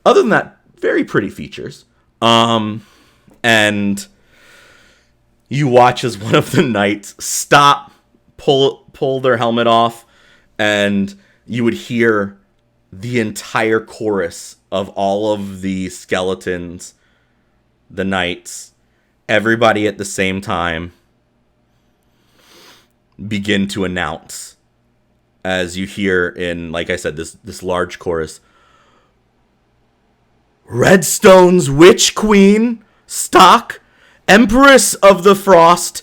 Speaker 1: other than that, very pretty features. And you watch as one of the knights stop, pull their helmet off, and you would hear the entire chorus of all of the skeletons, the knights, everybody at the same time begin to announce, as you hear in, like I said, this large chorus, Redstone's Witch Queen, Stock, Empress of the Frost,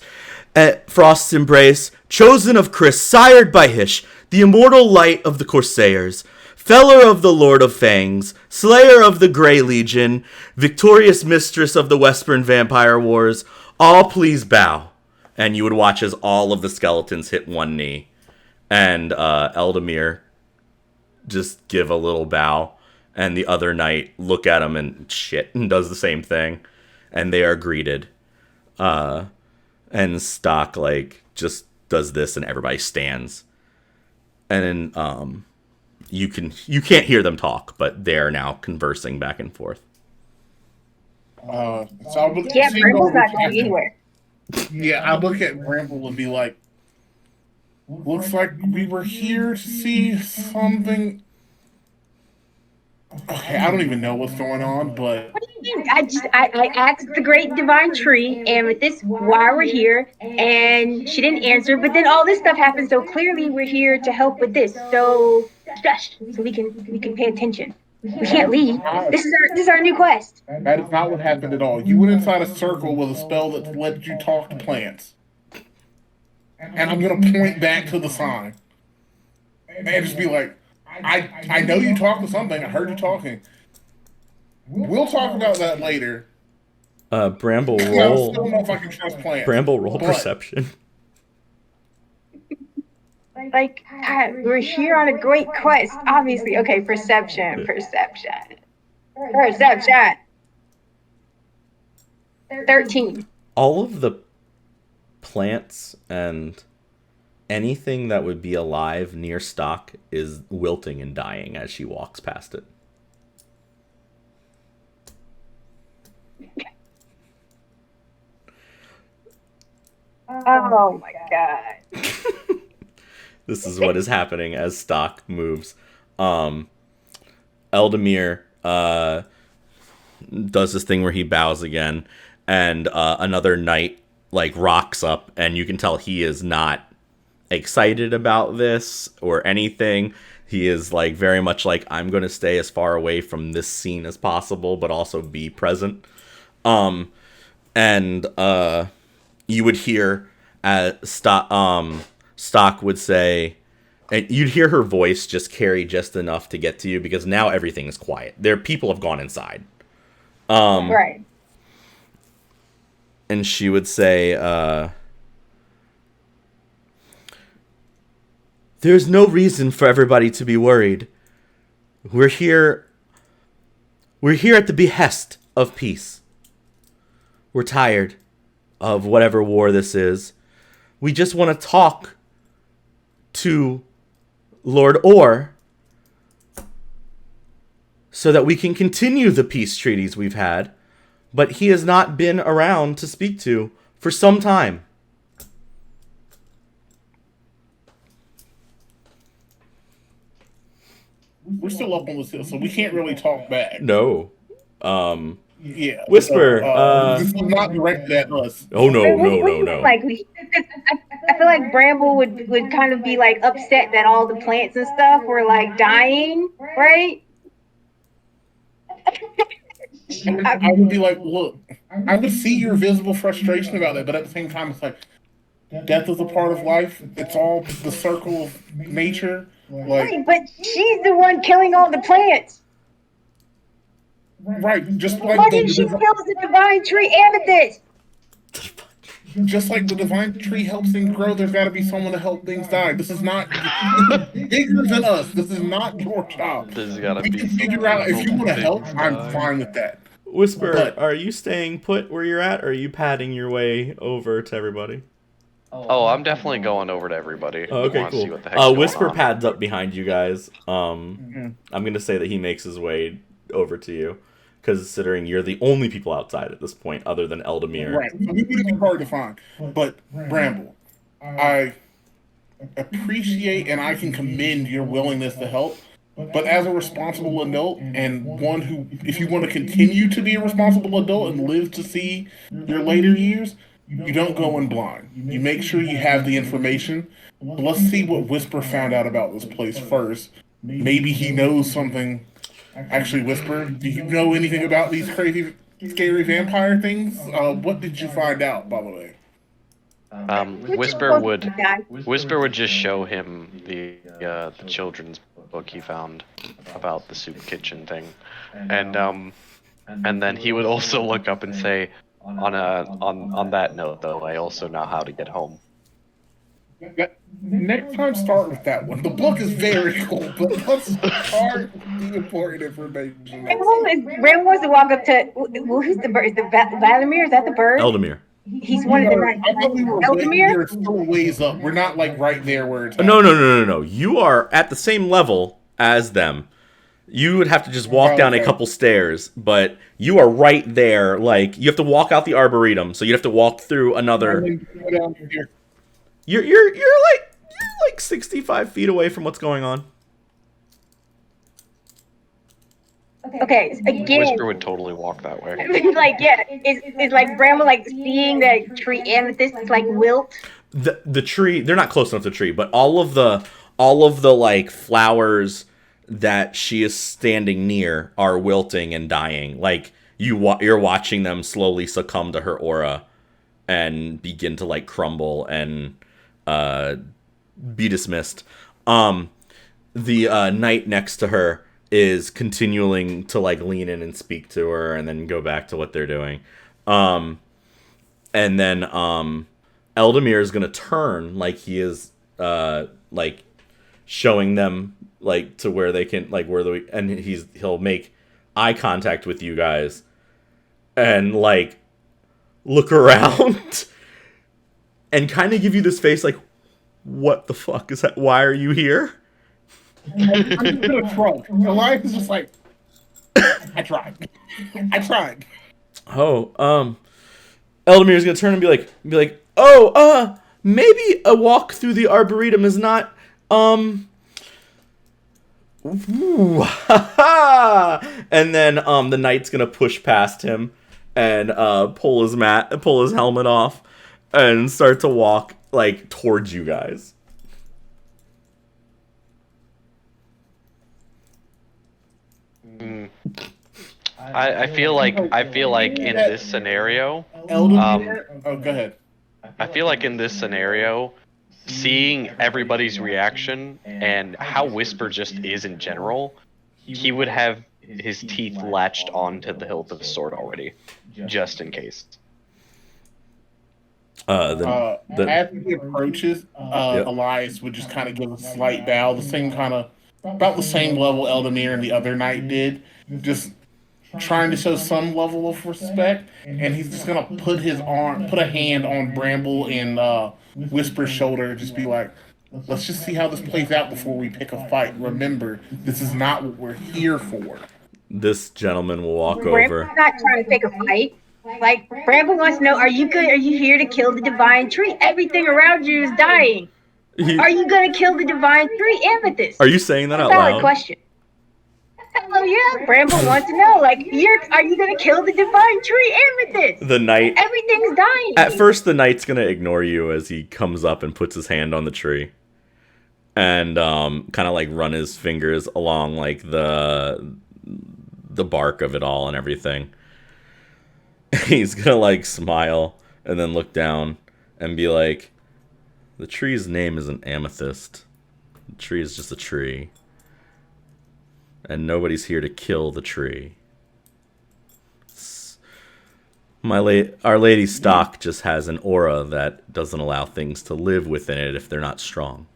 Speaker 1: Frost's Embrace, chosen of Chris, sired by Hish, the immortal light of the Corsairs, feller of the Lord of Fangs, slayer of the Grey Legion, victorious mistress of the Western Vampire Wars, all please bow. And you would watch as all of the skeletons hit one knee. And Eldamir just give a little bow. And the other knight look at him and shit and does the same thing. And they are greeted. And Stock, like, just does this and everybody stands. And then you can't hear them talk, but they're now conversing back and forth.
Speaker 4: So
Speaker 2: Bramble's not going anywhere.
Speaker 4: Yeah, I look at Bramble and be like, looks like we were here to see something. Okay, I don't even know what's going on, but
Speaker 2: What do you mean? I asked the great divine tree, and with this, why we're here, and she didn't answer. But then all this stuff happened, so clearly we're here to help with this. So shush, so we can pay attention. We can't leave. This is our new quest.
Speaker 4: that is not what happened at all. You went inside a circle with a spell that let you talk to plants. And I'm gonna point back to the sign. And just be like, I know you talked to something. I heard you talking. We'll talk about that later.
Speaker 1: Bramble
Speaker 4: I
Speaker 1: roll.
Speaker 4: still don't know if I can trust plants.
Speaker 1: Bramble roll
Speaker 4: but
Speaker 1: perception.
Speaker 2: Like, we're here on a great quest. Obviously, okay. Perception. 13.
Speaker 1: All of the plants and anything that would be alive near Stock is wilting and dying as she walks past it.
Speaker 2: Oh my god.
Speaker 1: This is what is happening as Stock moves. Eldamir does this thing where he bows again, and another knight like rocks up, and you can tell he is not excited about this or anything. He is like very much like, I'm going to stay as far away from this scene as possible, but also be present. And you would hear Stock would say, and you'd hear her voice just carry just enough to get to you, because now everything is quiet. People have gone inside.
Speaker 2: Right.
Speaker 1: And she would say, there's no reason for everybody to be worried. We're here at the behest of peace. We're tired of whatever war this is. We just want to talk to Lord Orr so that we can continue the peace treaties we've had, but he has not been around to speak to for some time.
Speaker 4: We're still up on this hill, so we can't really talk back.
Speaker 1: No.
Speaker 4: Yeah.
Speaker 1: Whisper.
Speaker 4: This is not directed at us.
Speaker 1: Oh no.
Speaker 2: Like I feel like Bramble would kind of be like upset that all the plants and stuff were like dying, right?
Speaker 4: I would be like, look, I would see your visible frustration about that, but at the same time, it's like, death is a part of life. It's all the circle of nature. Like,
Speaker 2: Right, but she's the one killing all the plants.
Speaker 4: right, just like
Speaker 2: Why didn't she kill the divine tree amethyst?
Speaker 4: just like the divine tree helps things grow, there's got to be someone to help things die. This is not bigger than us. This is not your job.
Speaker 3: There's gotta
Speaker 4: We
Speaker 3: be
Speaker 4: can figure out if you want to
Speaker 3: things
Speaker 4: help.
Speaker 3: to
Speaker 4: I'm
Speaker 3: die.
Speaker 4: fine with that.
Speaker 1: Whisper,
Speaker 4: But-
Speaker 1: are you staying put where you're at, or are you padding your way over to everybody?
Speaker 3: Oh, I'm definitely going over to everybody.
Speaker 1: Oh, okay,
Speaker 3: Wanna see
Speaker 1: cool.
Speaker 3: what the heck's going
Speaker 1: Whisper
Speaker 3: on.
Speaker 1: pads up behind you guys. I'm gonna say that he makes his way over to you, considering you're the only people outside at this point, other than Eldamir.
Speaker 4: Right. So we would be hard to find. But Bramble, I appreciate and I can commend your willingness to help. But as a responsible adult, and one who, if you want to continue to be a responsible adult and live to see your later years, you don't go in blind. You make sure you have the information. Let's see what Whisper found out about this place first. Maybe he knows something Actually, Whisper, do you know anything about these crazy, scary vampire things? What did you find out, by the way?
Speaker 2: Which is
Speaker 3: Whisper
Speaker 2: supposed
Speaker 3: would
Speaker 2: to die.
Speaker 3: Whisper would just show him the children's book he found about the soup kitchen thing, and then he would also look up and say, on that note though, I also know how to get home.
Speaker 4: Next time, start with that one. The book is very cool, but let's start with the important information.
Speaker 2: Ram wants to walk up to who's the bird? Is the Vladimir? Is that the bird?
Speaker 1: Eldamir.
Speaker 2: He's one of the knights.
Speaker 4: I thought we were
Speaker 2: Eldamir?
Speaker 4: still a ways up. We're not like right there where it's.
Speaker 1: No. You are at the same level as them. You would have to just walk down a couple stairs, but you are right there. Like, you have to walk out the arboretum, so you have to walk through another. You're like 65 feet away from what's going on.
Speaker 2: Okay, again.
Speaker 3: Whisper would totally walk that way.
Speaker 2: Like, yeah, is like Bramble like seeing the tree amethyst like wilt?
Speaker 1: The tree, they're not close enough to the tree, but all of the like flowers that she is standing near are wilting and dying. Like, you're watching them slowly succumb to her aura and begin to like crumble and be dismissed. The knight next to her is continuing to like lean in and speak to her and then go back to what they're doing. And then Eldamir is gonna turn like he is like showing them like to where they can like and he'll make eye contact with you guys and like look around and kind of give you this face like, what the fuck is that? Why are you here?
Speaker 4: I'm just gonna shrug. Elias is just like, I tried.
Speaker 1: Oh, Eldamir's gonna turn and be like, oh, maybe a walk through the arboretum is not, ooh, and then the knight's gonna push past him and pull his helmet off and start to walk like towards you guys.
Speaker 3: I feel like in this scenario,
Speaker 4: Oh, go ahead.
Speaker 3: I feel like in this scenario, seeing everybody's reaction and how Whisper just is in general, he would have his teeth latched onto the hilt of his sword already, just in case.
Speaker 4: As he approaches, Elias would just kind of give a slight bow, about the same level Eldamir and the other knight did, just trying to show some level of respect, and he's just gonna put a hand on Bramble and Whisper's shoulder, just be like, let's just see how this plays out before we pick a fight. Remember, this is not what we're here for.
Speaker 1: This gentleman will walk
Speaker 2: Bramble's
Speaker 1: over.
Speaker 2: not trying to pick a fight. Like, Bramble wants to know, are you good? Are you here to kill the divine tree? Everything around you is dying. Are you going to kill the divine tree, Amethyst?
Speaker 1: Are you saying that out
Speaker 2: Valid
Speaker 1: loud?
Speaker 2: Question. Oh yeah, Bramble wants to know, like, are you going to kill the divine tree, Amethyst?
Speaker 1: The knight.
Speaker 2: Everything's dying.
Speaker 1: At first, the knight's gonna ignore you as he comes up and puts his hand on the tree, and kind of like run his fingers along like the bark of it all and everything. He's gonna like smile and then look down and be like, the tree's name isn't Amethyst. The tree is just a tree. And nobody's here to kill the tree. Our Lady's stock just has an aura that doesn't allow things to live within it if they're not strong.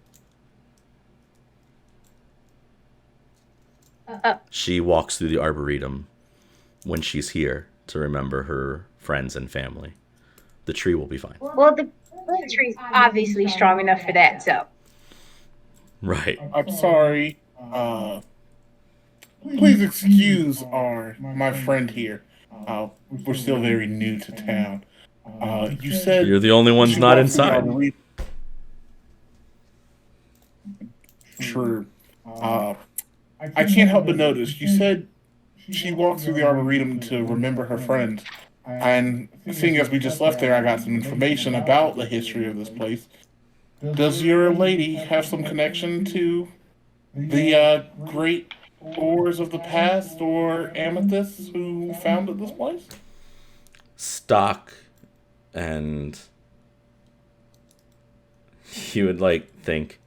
Speaker 1: She walks through the arboretum when she's here to remember her friends and family. The tree will be fine.
Speaker 2: Well, the tree's obviously strong enough for that, so.
Speaker 1: Right.
Speaker 4: I'm sorry. Please excuse my friend here. We're still very new to town. You said
Speaker 1: you're the only ones not inside.
Speaker 4: True. I can't help but notice. You said she walked through the arboretum to remember her friends. And seeing as we just left there, I got some information about the history of this place. Does your lady have some connection to the great explorers of the past or amethysts who founded this place?
Speaker 1: Stock, and he would like think,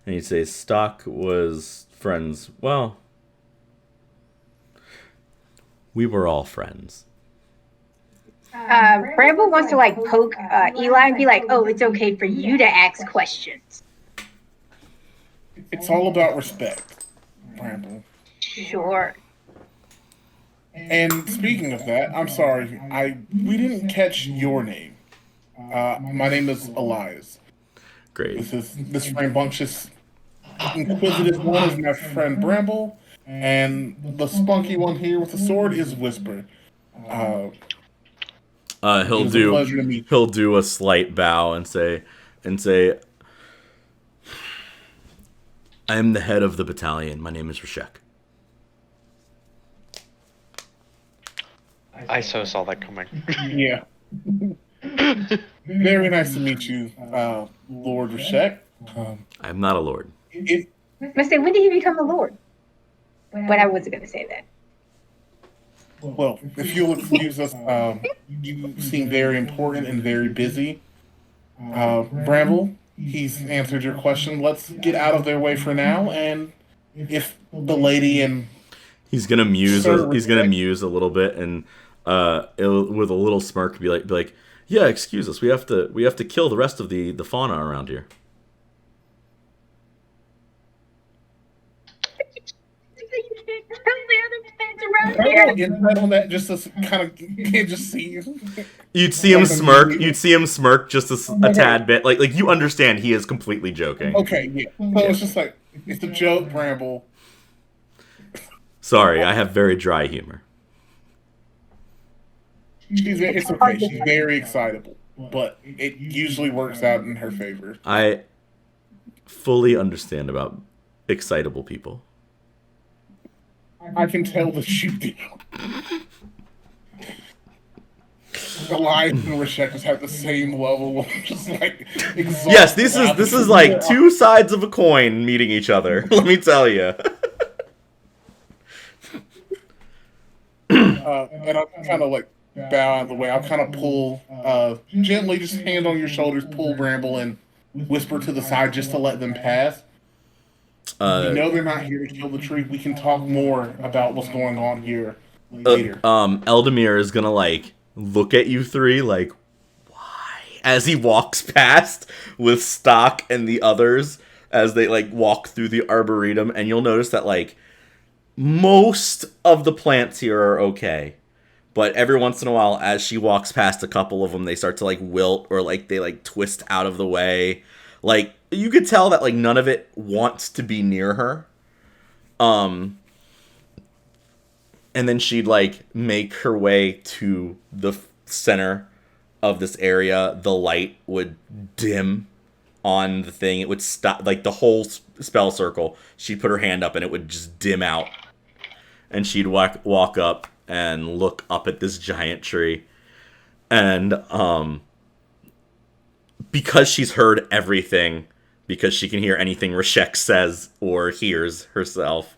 Speaker 1: and he'd say Stock was friends. Well, we were all friends.
Speaker 2: Bramble wants to like poke Eli and be like, "Oh, it's okay for you to ask questions."
Speaker 4: It's all about respect, Bramble.
Speaker 2: Sure.
Speaker 4: And speaking of that, I'm sorry, we didn't catch your name. My name is Elias.
Speaker 1: Great.
Speaker 4: This rambunctious, inquisitive one is my friend Bramble, and the spunky one here with the sword is Whisper.
Speaker 1: He'll do a slight bow and say, I am the head of the battalion. My name is Rashek.
Speaker 3: I so saw that coming.
Speaker 4: Yeah. Very nice to meet you, Lord Rashek.
Speaker 1: I'm not a lord.
Speaker 2: I must say, when did he become a lord? But I wasn't going to say that.
Speaker 4: Well, if you'll excuse us, you seem very important and very busy. Bramble, he's answered your question. Let's get out of their way for now, and if the lady and
Speaker 1: he's gonna muse a little bit, and with a little smirk, be like, yeah, excuse us, we have to kill the rest of the fauna around here.
Speaker 4: On that, just to kind of just see you.
Speaker 1: You'd see him smirk. You'd see him smirk just a tad bit. Like you understand he is completely joking.
Speaker 4: Okay, yeah. So it's just like it's a joke, Bramble.
Speaker 1: Sorry, I have very dry humor.
Speaker 4: It's okay. She's very excitable, but it usually works out in her favor.
Speaker 1: I fully understand about excitable people.
Speaker 4: I can tell that you do. Elias and Rashek just have the same level of just like exhaustion.
Speaker 1: Yes, this is like two sides of a coin meeting each other. Let me tell you.
Speaker 4: And I'll kind of like bow out of the way. I'll kind of pull gently, just hand on your shoulders, pull Bramble and whisper to the side just to let them pass. You know they're not here to kill the tree. We can talk more about what's going on here later.
Speaker 1: Eldamir is gonna like look at you three like, why? As he walks past with Stock and the others as they like walk through the arboretum, and you'll notice that like most of the plants here are okay, but every once in a while, as she walks past a couple of them, they start to like wilt or like they like twist out of the way. Like, you could tell that, like, none of it wants to be near her. And then she'd, like, make her way to the center of this area. The light would dim on the thing. It would stop, like, the whole spell circle. She'd put her hand up and it would just dim out. And she'd walk up and look up at this giant tree. And, because she's heard everything, because she can hear anything Rashek says or hears herself,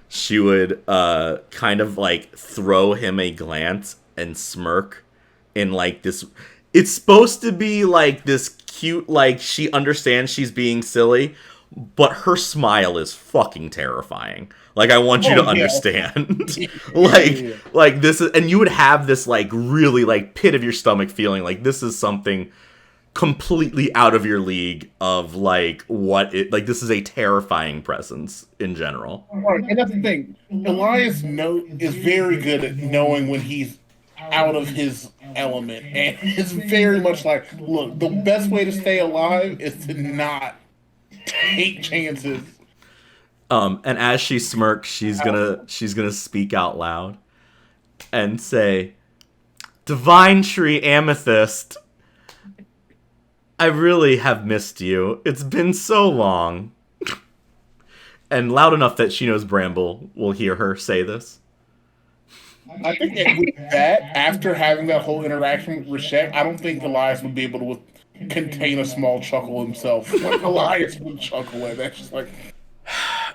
Speaker 1: she would kind of like throw him a glance and smirk in like this. It's supposed to be like this cute, like she understands she's being silly, but her smile is fucking terrifying. Like, I want you to understand. like this is, and you would have this like really like pit of your stomach feeling like this is something completely out of your league of like what it like. This is a terrifying presence in general.
Speaker 4: Right, and that's the thing. Elias is very good at knowing when he's out of his element, and it's very much like, look, the best way to stay alive is to not take chances.
Speaker 1: And as she smirks, she's gonna speak out loud and say, "Divine Tree Amethyst, I really have missed you. It's been so long." And loud enough that she knows Bramble will hear her say this.
Speaker 4: I think that with that, after having that whole interaction with Rashek, I don't think Elias would be able to contain a small chuckle himself. Like Elias would chuckle at that. Just like,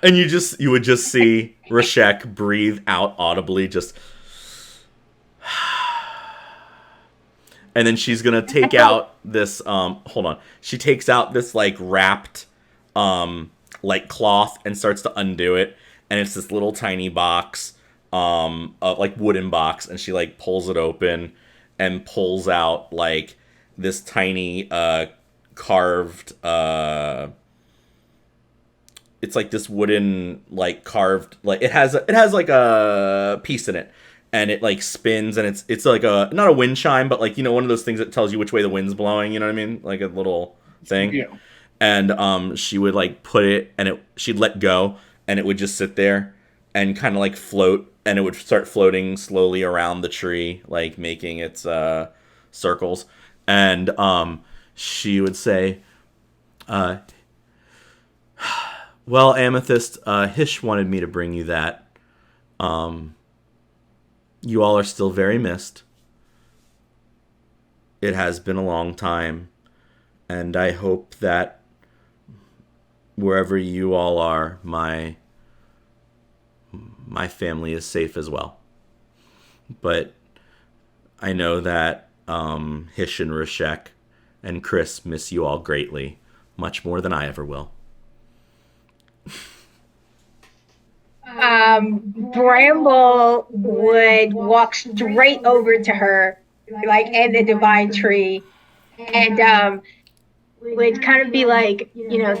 Speaker 1: And you would just see Rashek breathe out audibly, just. And then she's gonna take out this. Hold on. She takes out this like wrapped, like cloth and starts to undo it, and it's this little tiny box, like wooden box, and she like pulls it open, and pulls out like this tiny, carved. It's like this wooden, like carved, like it has like a piece in it, and it like spins, and it's like a not a wind chime, but like one of those things that tells you which way the wind's blowing. You know what I mean? Like a little thing.
Speaker 4: Yeah.
Speaker 1: And she would like put it, and she'd let go, and it would just sit there and kind of like float, and it would start floating slowly around the tree, like making its circles, and she would say, well, Amethyst, Hish wanted me to bring you that. You all are still very missed. It has been a long time, and I hope that wherever you all are, my family is safe as well. But I know that Hish and Rashek and Chris miss you all greatly, much more than I ever will.
Speaker 2: Bramble would walk straight over to her, like in the divine tree, and would kind of be like,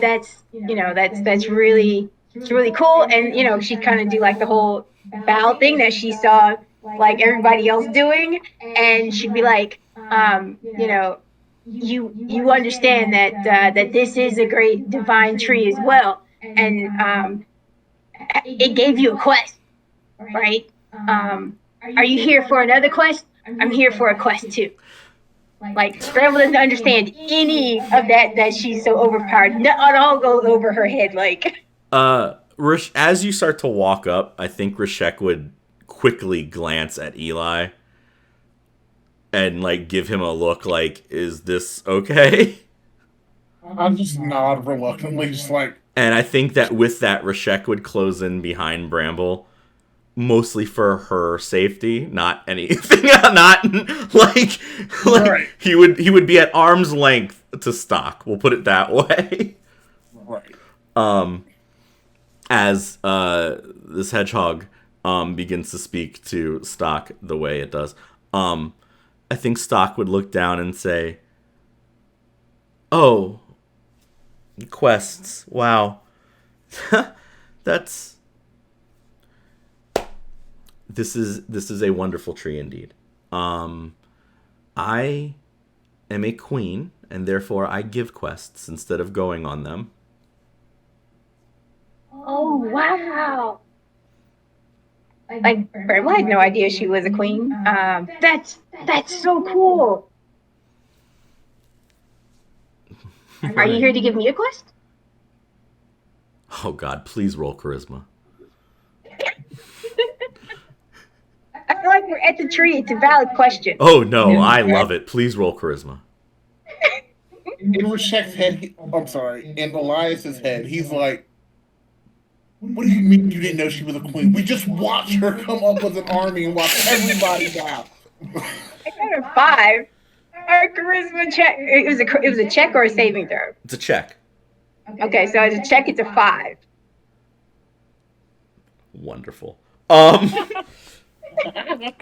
Speaker 2: that's really, it's really cool, and she'd kind of do like the whole bow thing that she saw like everybody else doing, and she'd be like, you understand that this is a great divine tree as well, and it gave you a quest, right? Are you here for another quest? I'm here for a quest too. Like, Scramble doesn't understand any of that she's so overpowered. It all goes over her head, like.
Speaker 1: As you start to walk up, I think Rashek would quickly glance at Eli and like give him a look like, is this okay?
Speaker 4: I'll just nod reluctantly, just like.
Speaker 1: And I think that with that, Rashek would close in behind Bramble, mostly for her safety, not anything. Not like
Speaker 4: Right.
Speaker 1: he would be at arm's length to Stock. We'll put it that way.
Speaker 4: Right.
Speaker 1: As this hedgehog begins to speak to Stock the way it does, I think Stock would look down and say, "Oh, quests! Wow, this is a wonderful tree indeed. I am a queen, and therefore I give quests instead of going on them."
Speaker 2: Oh, wow. Like, Bramble had no idea she was a queen. That's so cool. Are you here to give me a quest?
Speaker 1: Oh God, please roll charisma.
Speaker 2: I feel like we're at the tree. It's a valid question.
Speaker 1: Oh no, I love it. Please roll charisma.
Speaker 4: In Rashek's head, I'm sorry, in Elias's head, he's like, what do you mean you didn't know she was a queen? We just watched her come up with an army and watch everybody die.
Speaker 2: I got a 5. Our charisma check. It was a check or a saving throw?
Speaker 1: It's a check.
Speaker 2: Okay, so as a check, it's a 5.
Speaker 1: Wonderful.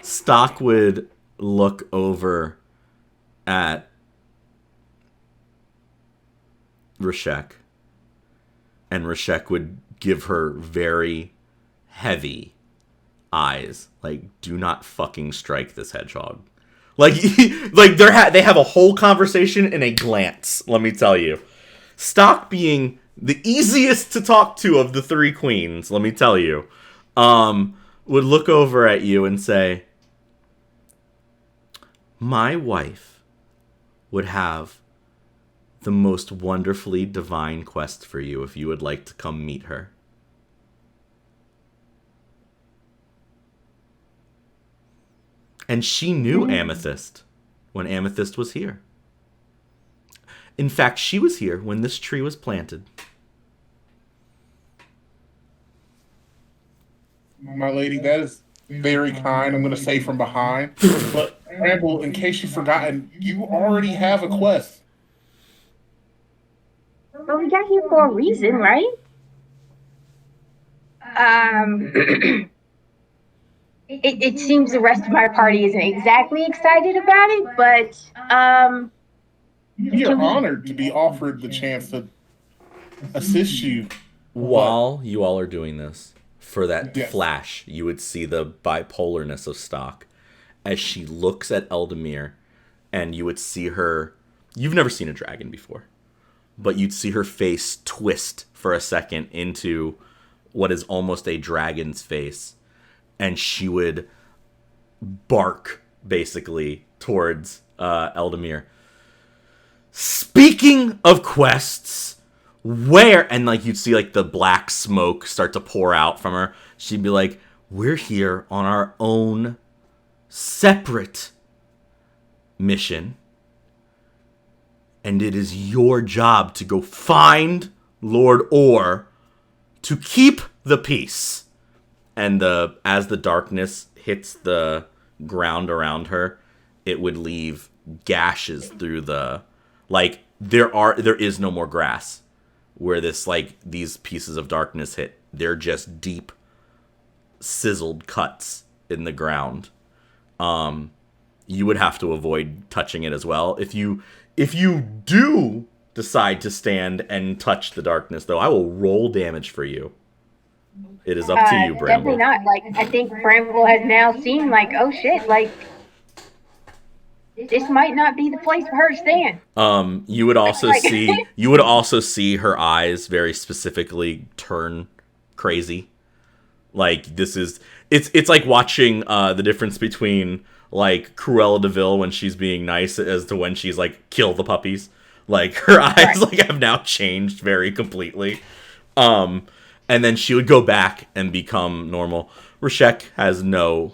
Speaker 1: Stock would look over at Rashek, and Rashek would give her very heavy eyes, like, do not fucking strike this hedgehog. Like they have a whole conversation in a glance, let me tell you. Stock being the easiest to talk to of the 3 queens, let me tell you, would look over at you and say, my wife would have the most wonderfully divine quest for you if you would like to come meet her. And she knew Amethyst when Amethyst was here. In fact, she was here when this tree was planted.
Speaker 4: my lady, that is very kind. I'm going to say from behind. But, Bramble, in case you've forgotten, you already have a quest.
Speaker 2: But we got here for a reason, right? It, it seems the rest of my party isn't exactly excited about it, but
Speaker 4: We are
Speaker 2: can we?
Speaker 4: honored to be offered the chance to assist you. But,
Speaker 1: While you all are doing this, for that
Speaker 4: yes.
Speaker 1: flash, you would see the bipolarness of Stock as she looks at Eldamir, and you would see her. You've never seen a dragon before, but you'd see her face twist for a second into what is almost a dragon's face, and she would bark basically towards Eldamir. Speaking of quests, where, and like you'd see like the black smoke start to pour out from her, she'd be like, we're here on our own separate mission, and it is your job to go find Lord Orr to keep the peace. And as the darkness hits the ground around her, it would leave gashes through the, like, there is no more grass where these pieces of darkness hit. They're just deep sizzled cuts in the ground. You would have to avoid touching it as well. If you do decide to stand and touch the darkness, though, I will roll damage for you. It is up to you, Bramble.
Speaker 2: Definitely not. Like, I think Bramble has now seen, like, oh shit, like, this might not be the place for her to stand.
Speaker 1: You would also see her eyes very specifically turn crazy. Like, it's like watching the difference between like Cruella de Vil when she's being nice as to when she's like, kill the puppies. Like, her eyes like have now changed very completely. And then she would go back and become normal. Rashek has no.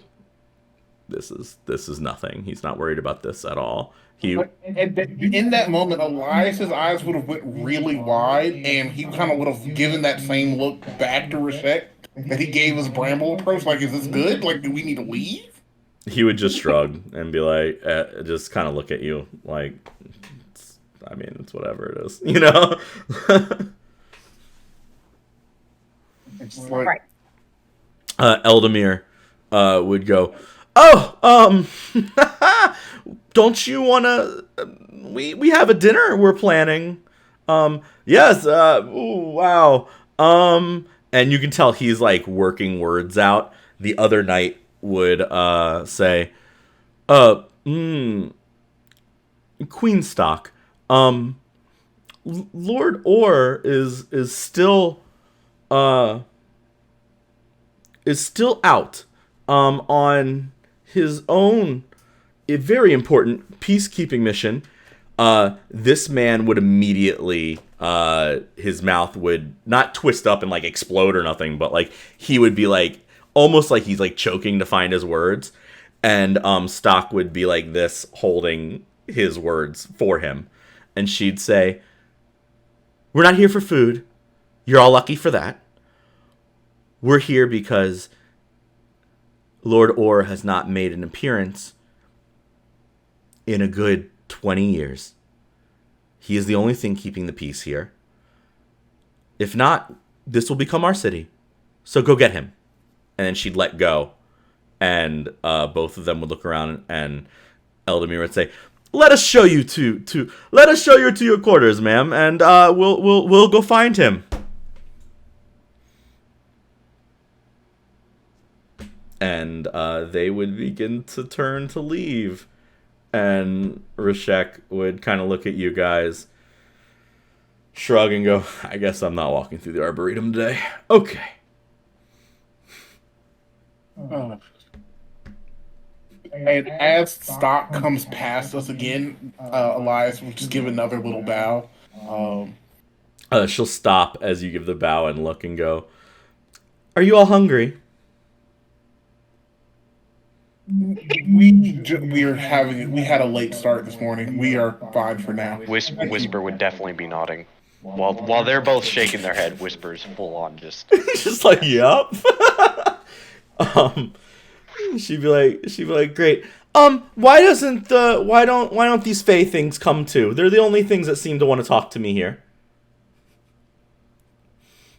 Speaker 1: This is nothing. He's not worried about this at all.
Speaker 4: In that moment, Elias's eyes would have went really wide, and he kind of would have given that same look back to Rashek that he gave his Bramble approach. Like, is this good? Like, do we need to leave?
Speaker 1: He would just shrug and be like, just kind of look at you like, it's whatever it is, you know?
Speaker 4: It's like,
Speaker 2: Right.
Speaker 1: Eldamir would go, oh, don't you want to, we have a dinner we're planning. Yes, ooh, wow. And you can tell he's like working words out. The other knight would say, Queenstock, Lord Orr is still out on his own a very important peacekeeping mission. This man would immediately his mouth would not twist up and like explode or nothing, but like he would be like almost like he's like choking to find his words, and Stock would be like this holding his words for him, and she'd say, we're not here for food. You're all lucky for that. We're here because Lord Orr has not made an appearance in a good 20 years. He is the only thing keeping the peace here. If not, this will become our city. So go get him. And then she'd let go. And both of them would look around, and Eldamir would say, let us show you to your quarters, ma'am, and we'll go find him. And they would begin to turn to leave. And Rashek would kind of look at you guys, shrug, and go, I guess I'm not walking through the Arboretum today. Okay.
Speaker 4: And as Stock comes past us again, Elias will just give another little bow.
Speaker 1: She'll stop as you give the bow and look and go, are you all hungry?
Speaker 4: We had a late start this morning. We are fine for now.
Speaker 3: Whisper would definitely be nodding. While they're both shaking their head, Whisper's full on just...
Speaker 1: Just like, yup. Um, she'd be like, great. Why don't these Fae things come too? They're the only things that seem to want to talk to me here.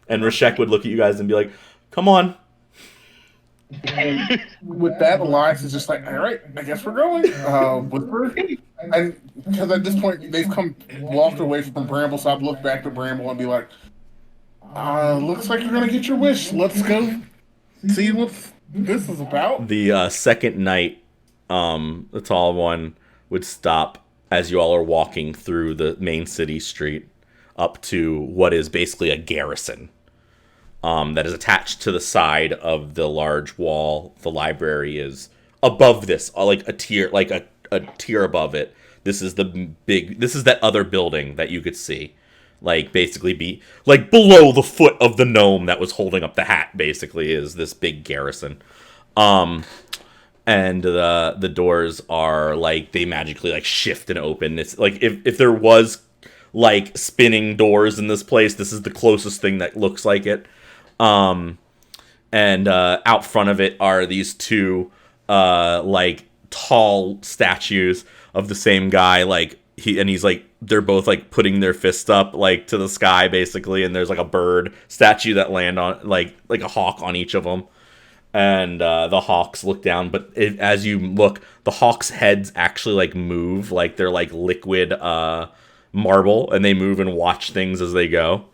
Speaker 1: And Rashek would look at you guys and be like, come on.
Speaker 4: And with that, Elias is just like, all right, I guess we're going. Whisper. And because at this point, they've walked away from Bramble, so I'd look back to Bramble and be like, looks like you're going to get your wish. Let's go see what this is about.
Speaker 1: The second night, the tall one would stop as you all are walking through the main city street up to what is basically a garrison. That is attached to the side of the large wall. The library is above this, like a tier above it. This is that other building that you could see, like basically be like below the foot of the gnome that was holding up the hat. Basically, is this big garrison, and the doors are like they magically like shift and open. It's like if there was like spinning doors in this place, this is the closest thing that looks like it. And out front of it are these two like tall statues of the same guy. Like he's like they're both like putting their fists up like to the sky basically, and there's like a bird statue that land on like a hawk on each of them. And the hawks look down, but as you look, the hawks' heads actually like move, like they're like liquid marble, and they move and watch things as they go.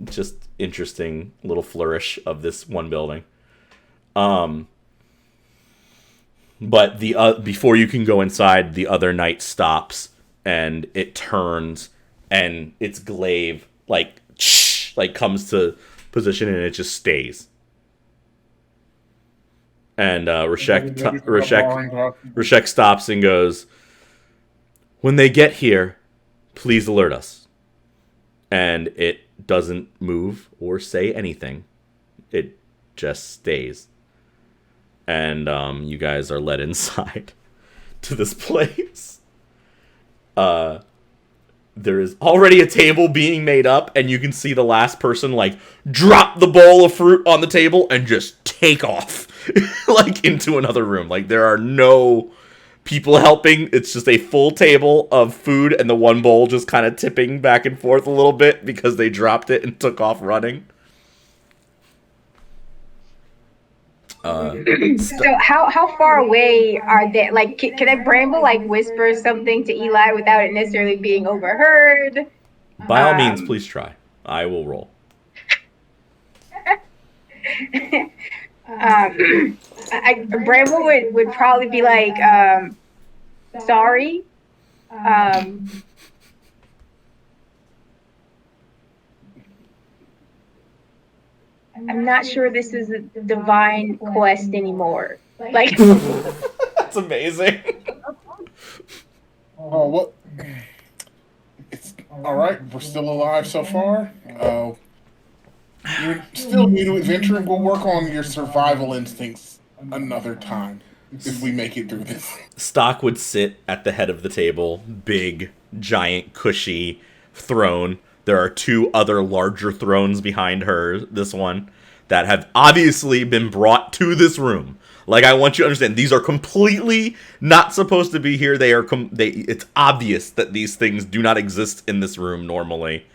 Speaker 1: Just interesting little flourish of this one building. But before you can go inside, the other knight stops and it turns, and its glaive like comes to position, and it just stays. And Rashek stops and goes, "When they get here, please alert us." And it doesn't move or say anything. It just stays. And you guys are led inside to this place. There is already a table being made up, and you can see the last person like drop the bowl of fruit on the table and just take off like into another room. Like there are no people helping. It's just a full table of food, and the one bowl just kind of tipping back and forth a little bit because they dropped it and took off running.
Speaker 2: So how far away are they? Like, can I Bramble like whisper something to Eli without it necessarily being overheard?
Speaker 1: By all means, please try. I will roll.
Speaker 2: Bramble would probably be like, sorry. I'm not sure this is a divine quest anymore. Like,
Speaker 1: that's amazing.
Speaker 4: Oh, what? It's all right. We're still alive so far. You're still new to adventuring. We'll work on your survival instincts another time if we make it through this.
Speaker 1: Stock would sit at the head of the table, big, giant, cushy throne. There are two other larger thrones behind her, this one, that have obviously been brought to this room. Like, I want you to understand, these are completely not supposed to be here. It's obvious that these things do not exist in this room normally.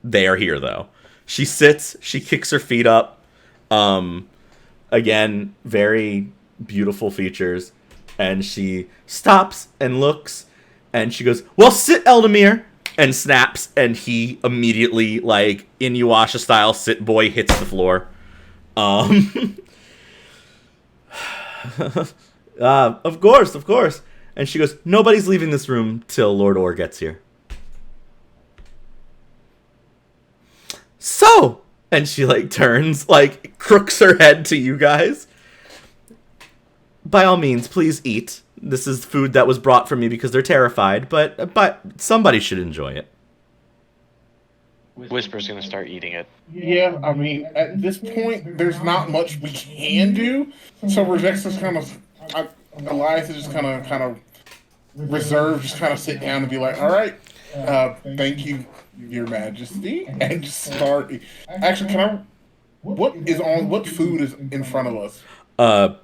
Speaker 1: They are here, though. She sits, she kicks her feet up. Again, very beautiful features. And she stops and looks, and she goes, "Well, sit, Eldamir," and snaps, and he immediately, like, Inuyasha style, sit boy hits the floor. Of course. And she goes, "Nobody's leaving this room till Lord Orr gets here." So, and she, like, turns, like, crooks her head to you guys. "By all means, please eat. This is food that was brought for me because they're terrified, but somebody should enjoy it."
Speaker 3: Whisper's gonna start eating it.
Speaker 4: Yeah, I mean, at this point, there's not much we can do. So Reject's just kind of, Elias is just kind of reserved, just kind of sit down and be like, "All right, thank you, Your Majesty," and just start. Actually, can what food is in front of us?
Speaker 1: Uh,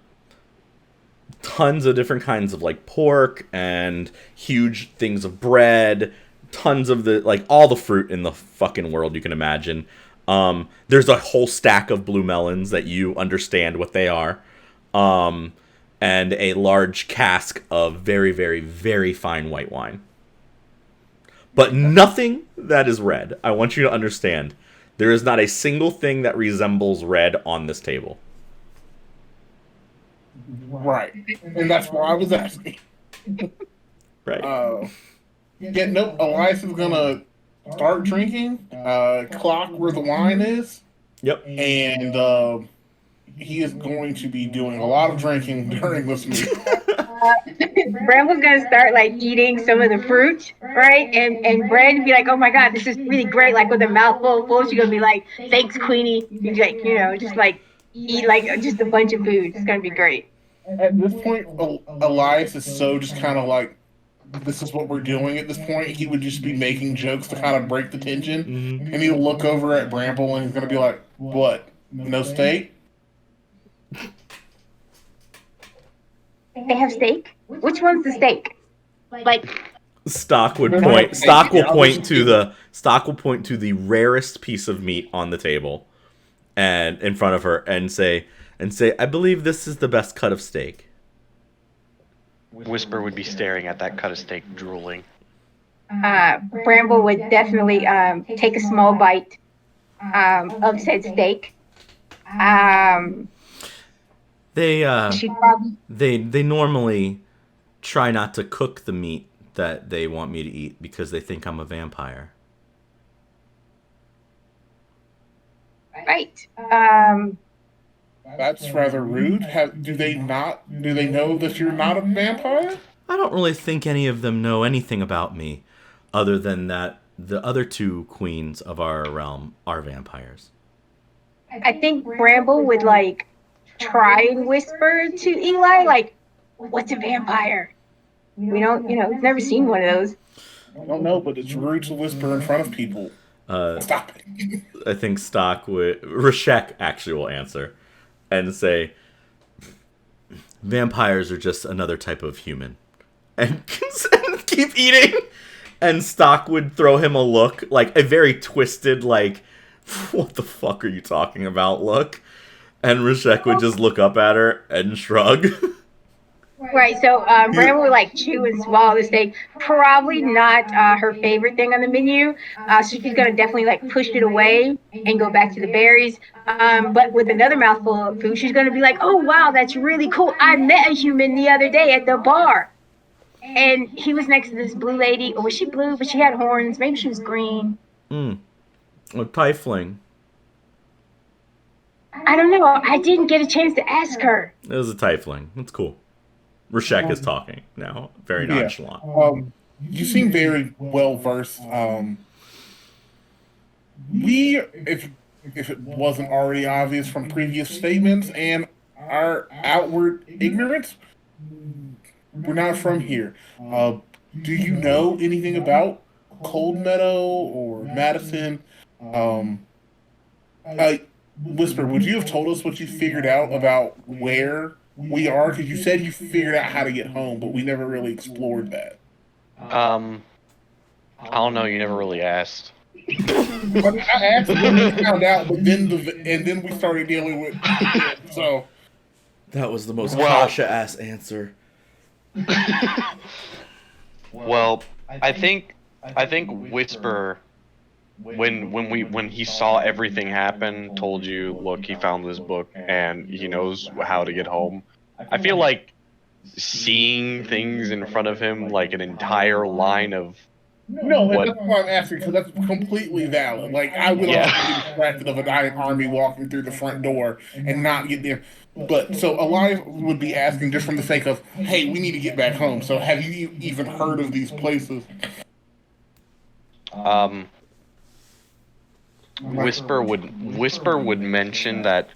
Speaker 1: tons of different kinds of like pork and huge things of bread, tons of the like all the fruit in the fucking world you can imagine. There's a whole stack of blue melons that you understand what they are. And a large cask of very, very, very fine white wine. But nothing that is red. I want you to understand. There is not a single thing that resembles red on this table.
Speaker 4: Right, and that's why I was asking.
Speaker 1: Right.
Speaker 4: Yeah, no, Elias is gonna start drinking. Clock where the wine is,
Speaker 1: Yep.
Speaker 4: and he is going to be doing a lot of drinking during this meal.
Speaker 2: Bramble's gonna start like eating some of the fruit, right? And Brand would be like, "Oh my god, this is really great!" Like with a mouthful full, she's gonna be like, "Thanks, Queenie." He's like, just like eat like just a bunch of food. It's gonna be great.
Speaker 4: At this point, Elias is so just kind of like, this is what we're doing at this point. He would just be making jokes to kind of break the tension.
Speaker 1: Mm-hmm.
Speaker 4: And he'll look over at Bramble and he's going to be like, what? No steak?
Speaker 2: They have steak. Which one's the steak? Like
Speaker 1: Stock will point to the rarest piece of meat on the table and in front of her and say, I believe this is the best cut of steak.
Speaker 3: Whisper would be staring at that cut of steak, drooling.
Speaker 2: Bramble would definitely take a small bite of said steak.
Speaker 1: They normally try not to cook the meat that they want me to eat because they think I'm a vampire.
Speaker 2: Right.
Speaker 4: That's rather rude. Do they know that you're not a vampire?
Speaker 1: I don't really think any of them know anything about me, other than that the other two queens of our realm are vampires.
Speaker 2: I think Bramble would like try and whisper to Eli, like, "What's a vampire?" We don't, we've never seen one of those.
Speaker 4: I don't know, but it's rude to whisper in front of people. Stop it.
Speaker 1: I think Rashek actually will answer and say, vampires are just another type of human. And keep eating. And Stock would throw him a look, like a very twisted, like, what the fuck are you talking about look? And Rashek would just look up at her and shrug.
Speaker 2: Right, so Bramble would like chew and swallow the steak. Probably not her favorite thing on the menu. So she's gonna definitely like push it away and go back to the berries. But with another mouthful of food, she's gonna be like, "Oh wow, that's really cool. I met a human the other day at the bar, and he was next to this blue lady. Or was she blue? But she had horns. Maybe she was green.
Speaker 1: A tiefling.
Speaker 2: I don't know. I didn't get a chance to ask her."
Speaker 1: It was a tiefling. That's cool. Rashek is talking now, very nonchalant.
Speaker 4: Yeah. You seem very well versed. If it wasn't already obvious from previous statements and our outward ignorance, we're not from here. Do you know anything about Coldmeadow or Madison? Whisper, would you have told us what you figured out about where we are? Because you said you figured out how to get home, but we never really explored that.
Speaker 3: I don't know. You never really asked.
Speaker 4: I asked when we found out, but then we started dealing with it, so.
Speaker 1: That was the most Kasha-ass answer.
Speaker 3: Well, I think Whisper, when he saw everything happen, told you, look, he found this book and he knows how to get home. I feel like seeing things in front of him, like an entire line of
Speaker 4: No, that's why I'm asking, because that's completely valid. Like, I would also be distracted of a giant army walking through the front door and not get there. But, so Elias would be asking just from the sake of, hey, we need to get back home. So have you even heard of these places?
Speaker 3: Whisper would mention that,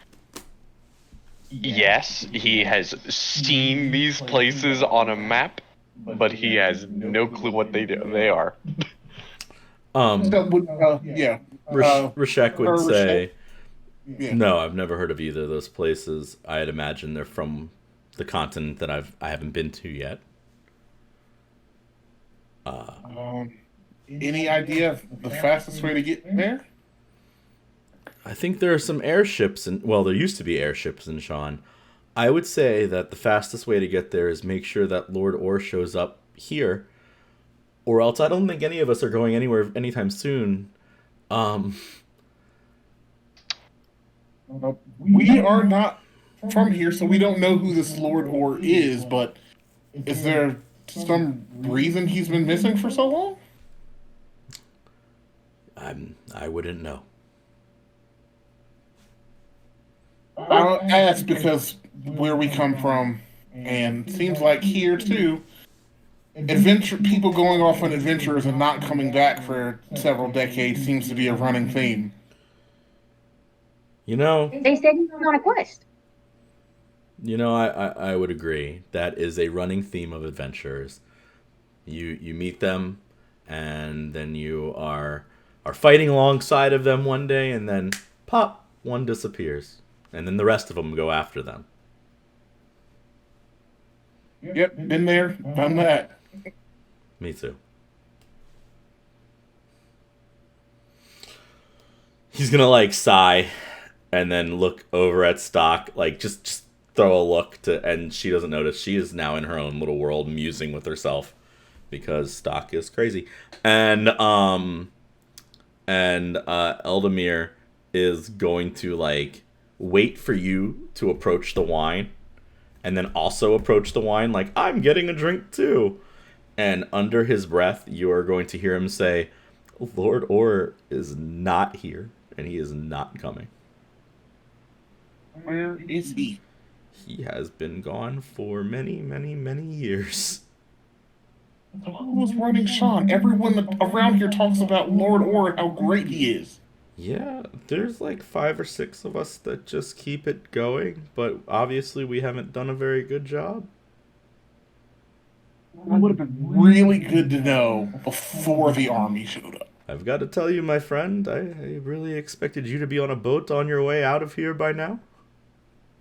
Speaker 3: yes, he has seen these places on a map, but he has no clue what they are.
Speaker 1: Rashek would say,
Speaker 4: Yeah.
Speaker 1: No, I've never heard of either of those places. I'd imagine they're from the continent that I haven't been to yet.
Speaker 4: Um, any idea of the fastest way to get there?
Speaker 1: I think there are some airships, and well, there used to be airships in Sean. I would say that the fastest way to get there is make sure that Lord Orr shows up here, or else I don't think any of us are going anywhere anytime soon. Um,
Speaker 4: We are not from here, so we don't know who this Lord Or is, but is there some reason he's been missing for so long?
Speaker 1: I wouldn't know.
Speaker 4: I'll ask because where we come from, and seems like here too, adventure people going off on adventures and not coming back for several decades seems to be a running theme.
Speaker 1: You know,
Speaker 2: They said he was on a quest.
Speaker 1: I would agree. That is a running theme of adventurers. You meet them, and then you are fighting alongside of them one day, and then pop, one disappears, and then the rest of them go after them.
Speaker 4: Yep, been there, done that.
Speaker 1: Me too. He's gonna like sigh, and then look over at Stock, like just throw a look to, and she doesn't notice. She is now in her own little world, musing with herself, because Stock is crazy, and Eldamir is going to like wait for you to approach the wine, and then also approach the wine like I'm getting a drink too. And under his breath, you are going to hear him say, "Lord Orr is not here, and he is not coming.
Speaker 4: Where is he?
Speaker 1: He has been gone for many, many, many years."
Speaker 4: Who was running Sean? Everyone around here talks about Lord Or and how great he is.
Speaker 1: Yeah, there's like 5 or 6 of us that just keep it going, but obviously we haven't done a very good job.
Speaker 4: That would have been really good to know before the army showed up.
Speaker 1: I've got to tell you, my friend, I really expected you to be on a boat on your way out of here by now.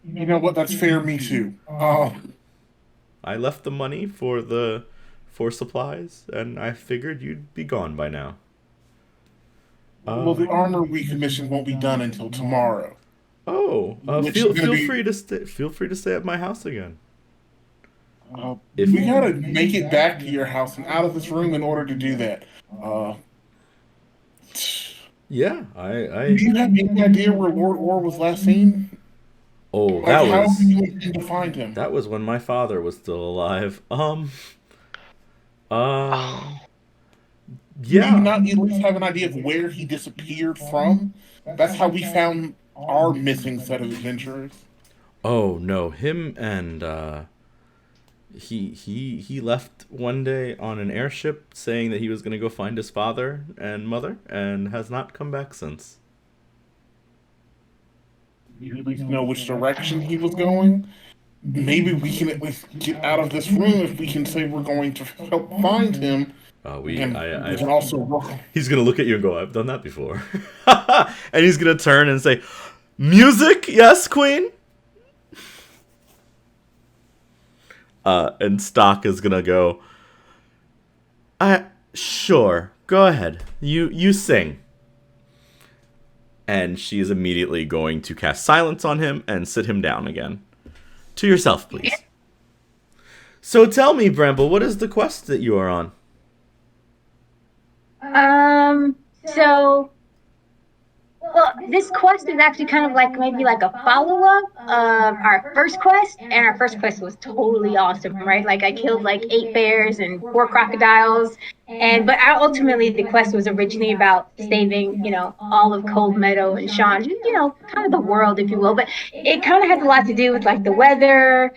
Speaker 4: You know what? That's fair. Me too.
Speaker 1: I left the money for supplies, and I figured you'd be gone by now.
Speaker 4: Well, the armor we commissioned won't be done until tomorrow.
Speaker 1: Oh,
Speaker 4: Which
Speaker 1: feel
Speaker 4: is gonna
Speaker 1: feel
Speaker 4: be-
Speaker 1: free to stay. Feel free to stay at my house again.
Speaker 4: If we gotta make it back to your house and out of this room in order to do that.
Speaker 1: Yeah,
Speaker 4: Do you have any idea where Lord Or was last seen?
Speaker 1: Oh,
Speaker 4: Like,
Speaker 1: that
Speaker 4: how
Speaker 1: was
Speaker 4: do you intend to find him?
Speaker 1: that was when my father was still alive. Uh,
Speaker 4: Do you
Speaker 1: yeah.
Speaker 4: not at least have an idea of where he disappeared from? That's how we found our missing set of adventurers.
Speaker 1: Oh no, him and he left one day on an airship saying that he was gonna go find his father and mother, and has not come back since.
Speaker 4: You at least know which direction he was going. Maybe we can at least get out of this room if we can say we're going to help find him. And we can also work.
Speaker 1: He's gonna look at you and go, "I've done that before," and he's gonna turn and say, "Music, yes, Queen." And Stock is gonna go, Sure, go ahead. You sing." And she is immediately going to cast silence on him and sit him down again. To yourself, please. So tell me, Bramble, what is the quest that you are on?
Speaker 2: So, well, this quest is actually kind of like maybe like a follow-up of our first quest, and our first quest was totally awesome, right? Like I killed like 8 bears and 4 crocodiles, but ultimately the quest was originally about saving, all of Coldmeadow and Sean, kind of the world, if you will. But it kind of has a lot to do with like the weather.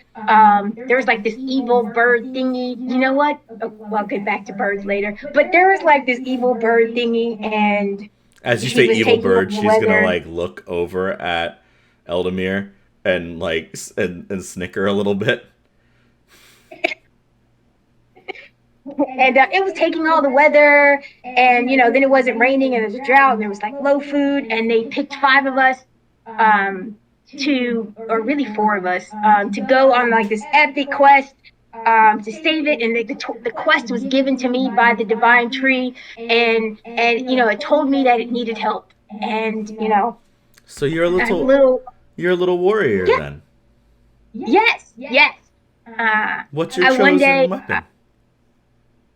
Speaker 2: There was like this evil bird thingy. You know what? Oh, well, I'll get back to birds later. But there was like this evil bird thingy, and
Speaker 1: As you
Speaker 2: she
Speaker 1: say
Speaker 2: was
Speaker 1: evil
Speaker 2: taking
Speaker 1: bird,
Speaker 2: over
Speaker 1: she's
Speaker 2: the
Speaker 1: gonna
Speaker 2: weather.
Speaker 1: like look over at Eldamir and like and snicker a little bit.
Speaker 2: And it was taking all the weather, and then it wasn't raining, and there was a drought, and there was like low food, and they picked 5 of us to, or really four of us, to go on like this epic quest to save it. And the quest was given to me by the divine tree, and it told me that it needed help. And
Speaker 1: So you're a
Speaker 2: little
Speaker 1: warrior
Speaker 2: yeah,
Speaker 1: then.
Speaker 2: yes.
Speaker 1: What's your
Speaker 2: I
Speaker 1: chosen
Speaker 2: one day,
Speaker 1: weapon?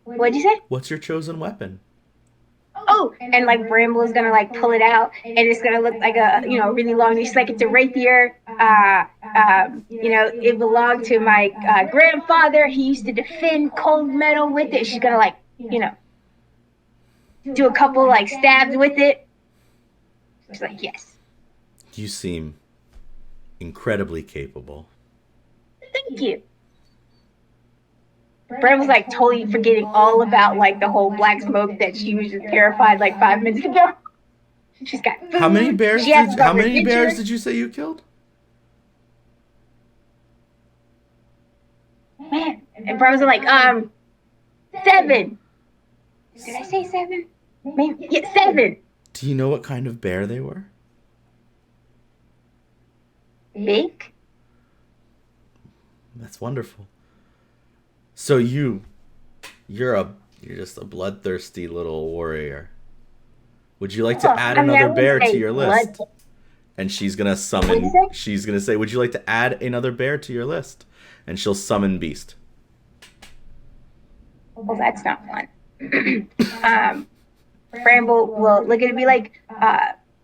Speaker 2: What'd you say?
Speaker 1: What's your chosen weapon?
Speaker 2: Oh, and like Bramble is gonna like pull it out, and it's gonna look like a really long. It's like it's a rapier. It belonged to my grandfather. He used to defend Coldmeadow with it. She's gonna like do a couple like stabs with it. She's like, yes.
Speaker 1: You seem incredibly capable.
Speaker 2: Thank you. Brand was like totally forgetting all about like the whole black smoke that she was just terrified like 5 minutes ago. She's got food.
Speaker 1: How many bears did you say you killed?
Speaker 2: Man, and Brand was like, 7. Did I say 7? Maybe, yeah, 7.
Speaker 1: Do you know what kind of bear they were?
Speaker 2: Big.
Speaker 1: That's wonderful. So you're just a bloodthirsty little warrior. Would you like to add another bear to your list? And she's gonna summon. She's gonna say, "Would you like to add another bear to your list?" And she'll summon Beast.
Speaker 2: Well, that's not fun. Bramble will look at it and be like,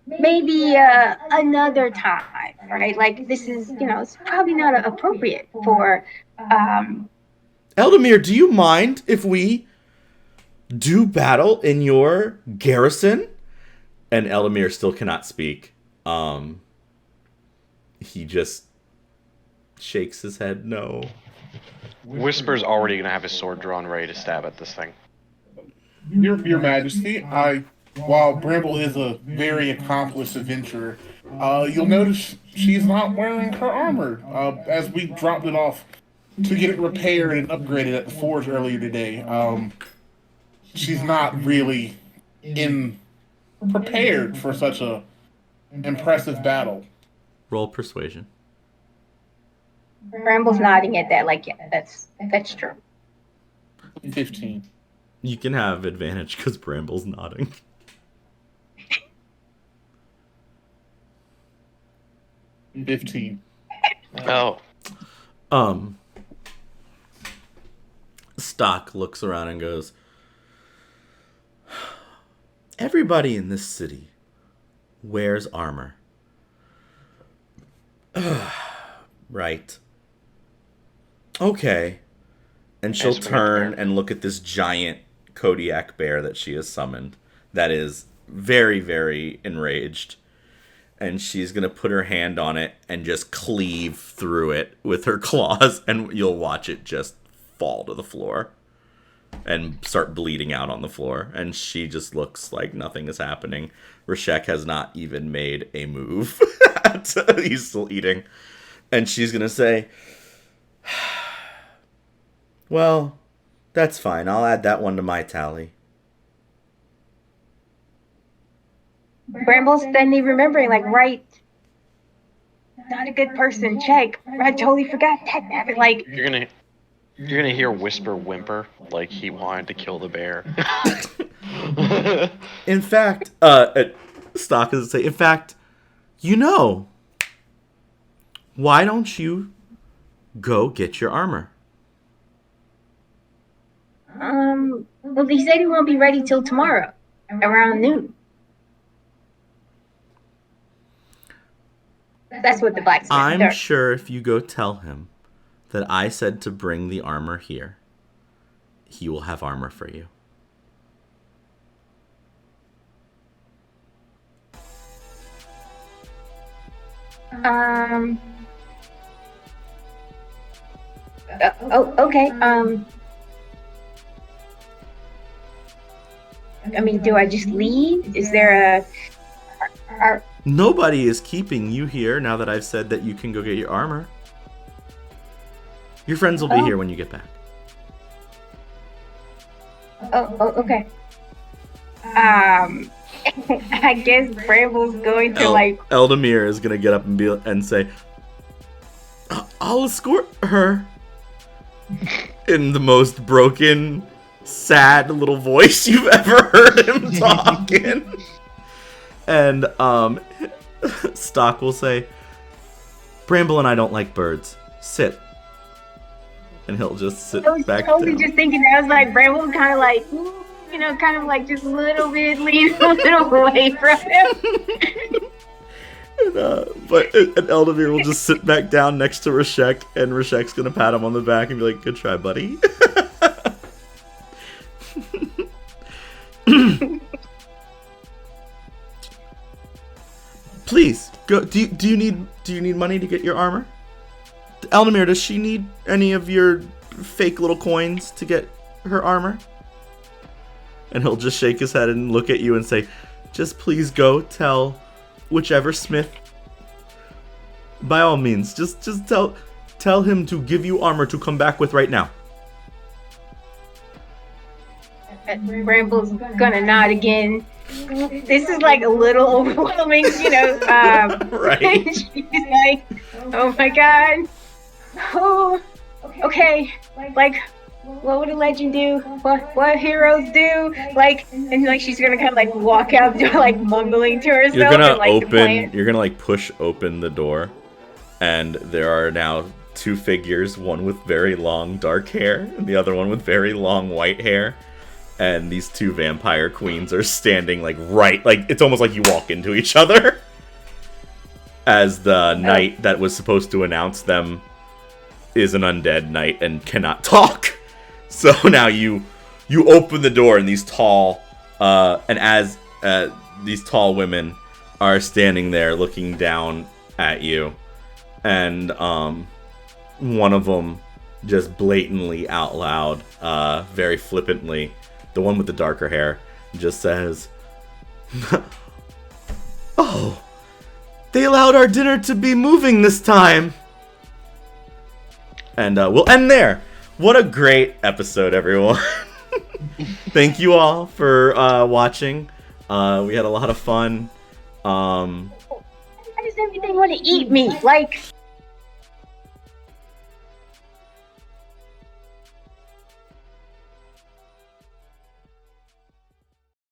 Speaker 2: maybe another time, right? Like this is, it's probably not appropriate for.
Speaker 1: Eldamir, do you mind if we do battle in your garrison? And Eldamir still cannot speak. He just shakes his head no.
Speaker 3: Whisper's already gonna have his sword drawn, ready to stab at this thing.
Speaker 4: Your Majesty, while Bramble is a very accomplished adventurer, you'll notice she's not wearing her armor. As we dropped it off to get it repaired and upgraded at the forge earlier today, she's not really prepared for such a impressive battle.
Speaker 1: Roll persuasion.
Speaker 2: Bramble's nodding at that, like, yeah, that's true.
Speaker 4: 15.
Speaker 1: You can have advantage because Bramble's nodding.
Speaker 4: 15.
Speaker 3: Oh.
Speaker 1: Stock looks around and goes, everybody in this city wears armor. Right. Okay. And she'll turn and look at this giant Kodiak bear that she has summoned that is very, very enraged. And she's going to put her hand on it and just cleave through it with her claws, and you'll watch it just fall to the floor and start bleeding out on the floor. And she just looks like nothing is happening. Rashek has not even made a move. He's still eating. And she's going to say, well, that's fine. I'll add that one to my tally.
Speaker 2: Bramble's suddenly remembering, like, right, not a good person, check. I totally forgot that habit, like...
Speaker 3: You're gonna hear Whisper whimper, like he wanted to kill the bear.
Speaker 1: In fact, Stock is to say, in fact, why don't you go get your armor?
Speaker 2: Well, he said he won't be ready till tomorrow, around noon. That's what the blacksmith does.
Speaker 1: I'm sure if you go tell him that I said to bring the armor here, he will have armor for you.
Speaker 2: Okay. I mean, do I just leave? Is there a...
Speaker 1: Nobody is keeping you here now that I've said that you can go get your armor. Your friends will be here when you get back.
Speaker 2: Okay. I guess Bramble's going to like.
Speaker 1: Eldamir is gonna get up and say, "I'll escort her." In the most broken, sad little voice you've ever heard him talk in. And Stock will say, "Bramble and I don't like birds. Sit." And he'll just sit back down.
Speaker 2: I was totally just thinking that. I was like, Bramble's kind of like, kind of like just a little bit lean a little away from him.
Speaker 1: But Eldamir will just sit back down next to Rashek, and Rashek's gonna pat him on the back and be like, "Good try, buddy." Please go. Do you need money to get your armor? Eldamir, does she need any of your fake little coins to get her armor? And he'll just shake his head and look at you and say, "Just please go tell whichever smith. By all means, just tell him to give you armor to come back with right now."
Speaker 2: Bramble's gonna nod again. This is like a little overwhelming,
Speaker 1: Right.
Speaker 2: She's like, "Oh my god. Oh, okay. Like, what would a legend do? What heroes do? Like," and like she's gonna kind of like walk out the door, like mumbling to herself.
Speaker 1: You're gonna
Speaker 2: and,
Speaker 1: You're gonna like push open the door, and there are now two figures, one with very long dark hair, and the other one with very long white hair. And these two vampire queens are standing like it's almost like you walk into each other. As the knight that was supposed to announce them is an undead knight and cannot talk. So now you open the door, and these tall these tall women are standing there looking down at you, and one of them just blatantly out loud, very flippantly, the one with the darker hair, just says, "Oh, they allowed our dinner to be moving this time." And we'll end there. What a great episode, everyone. Thank you all for watching. We had a lot of fun.
Speaker 2: why does everything want to eat me? Like,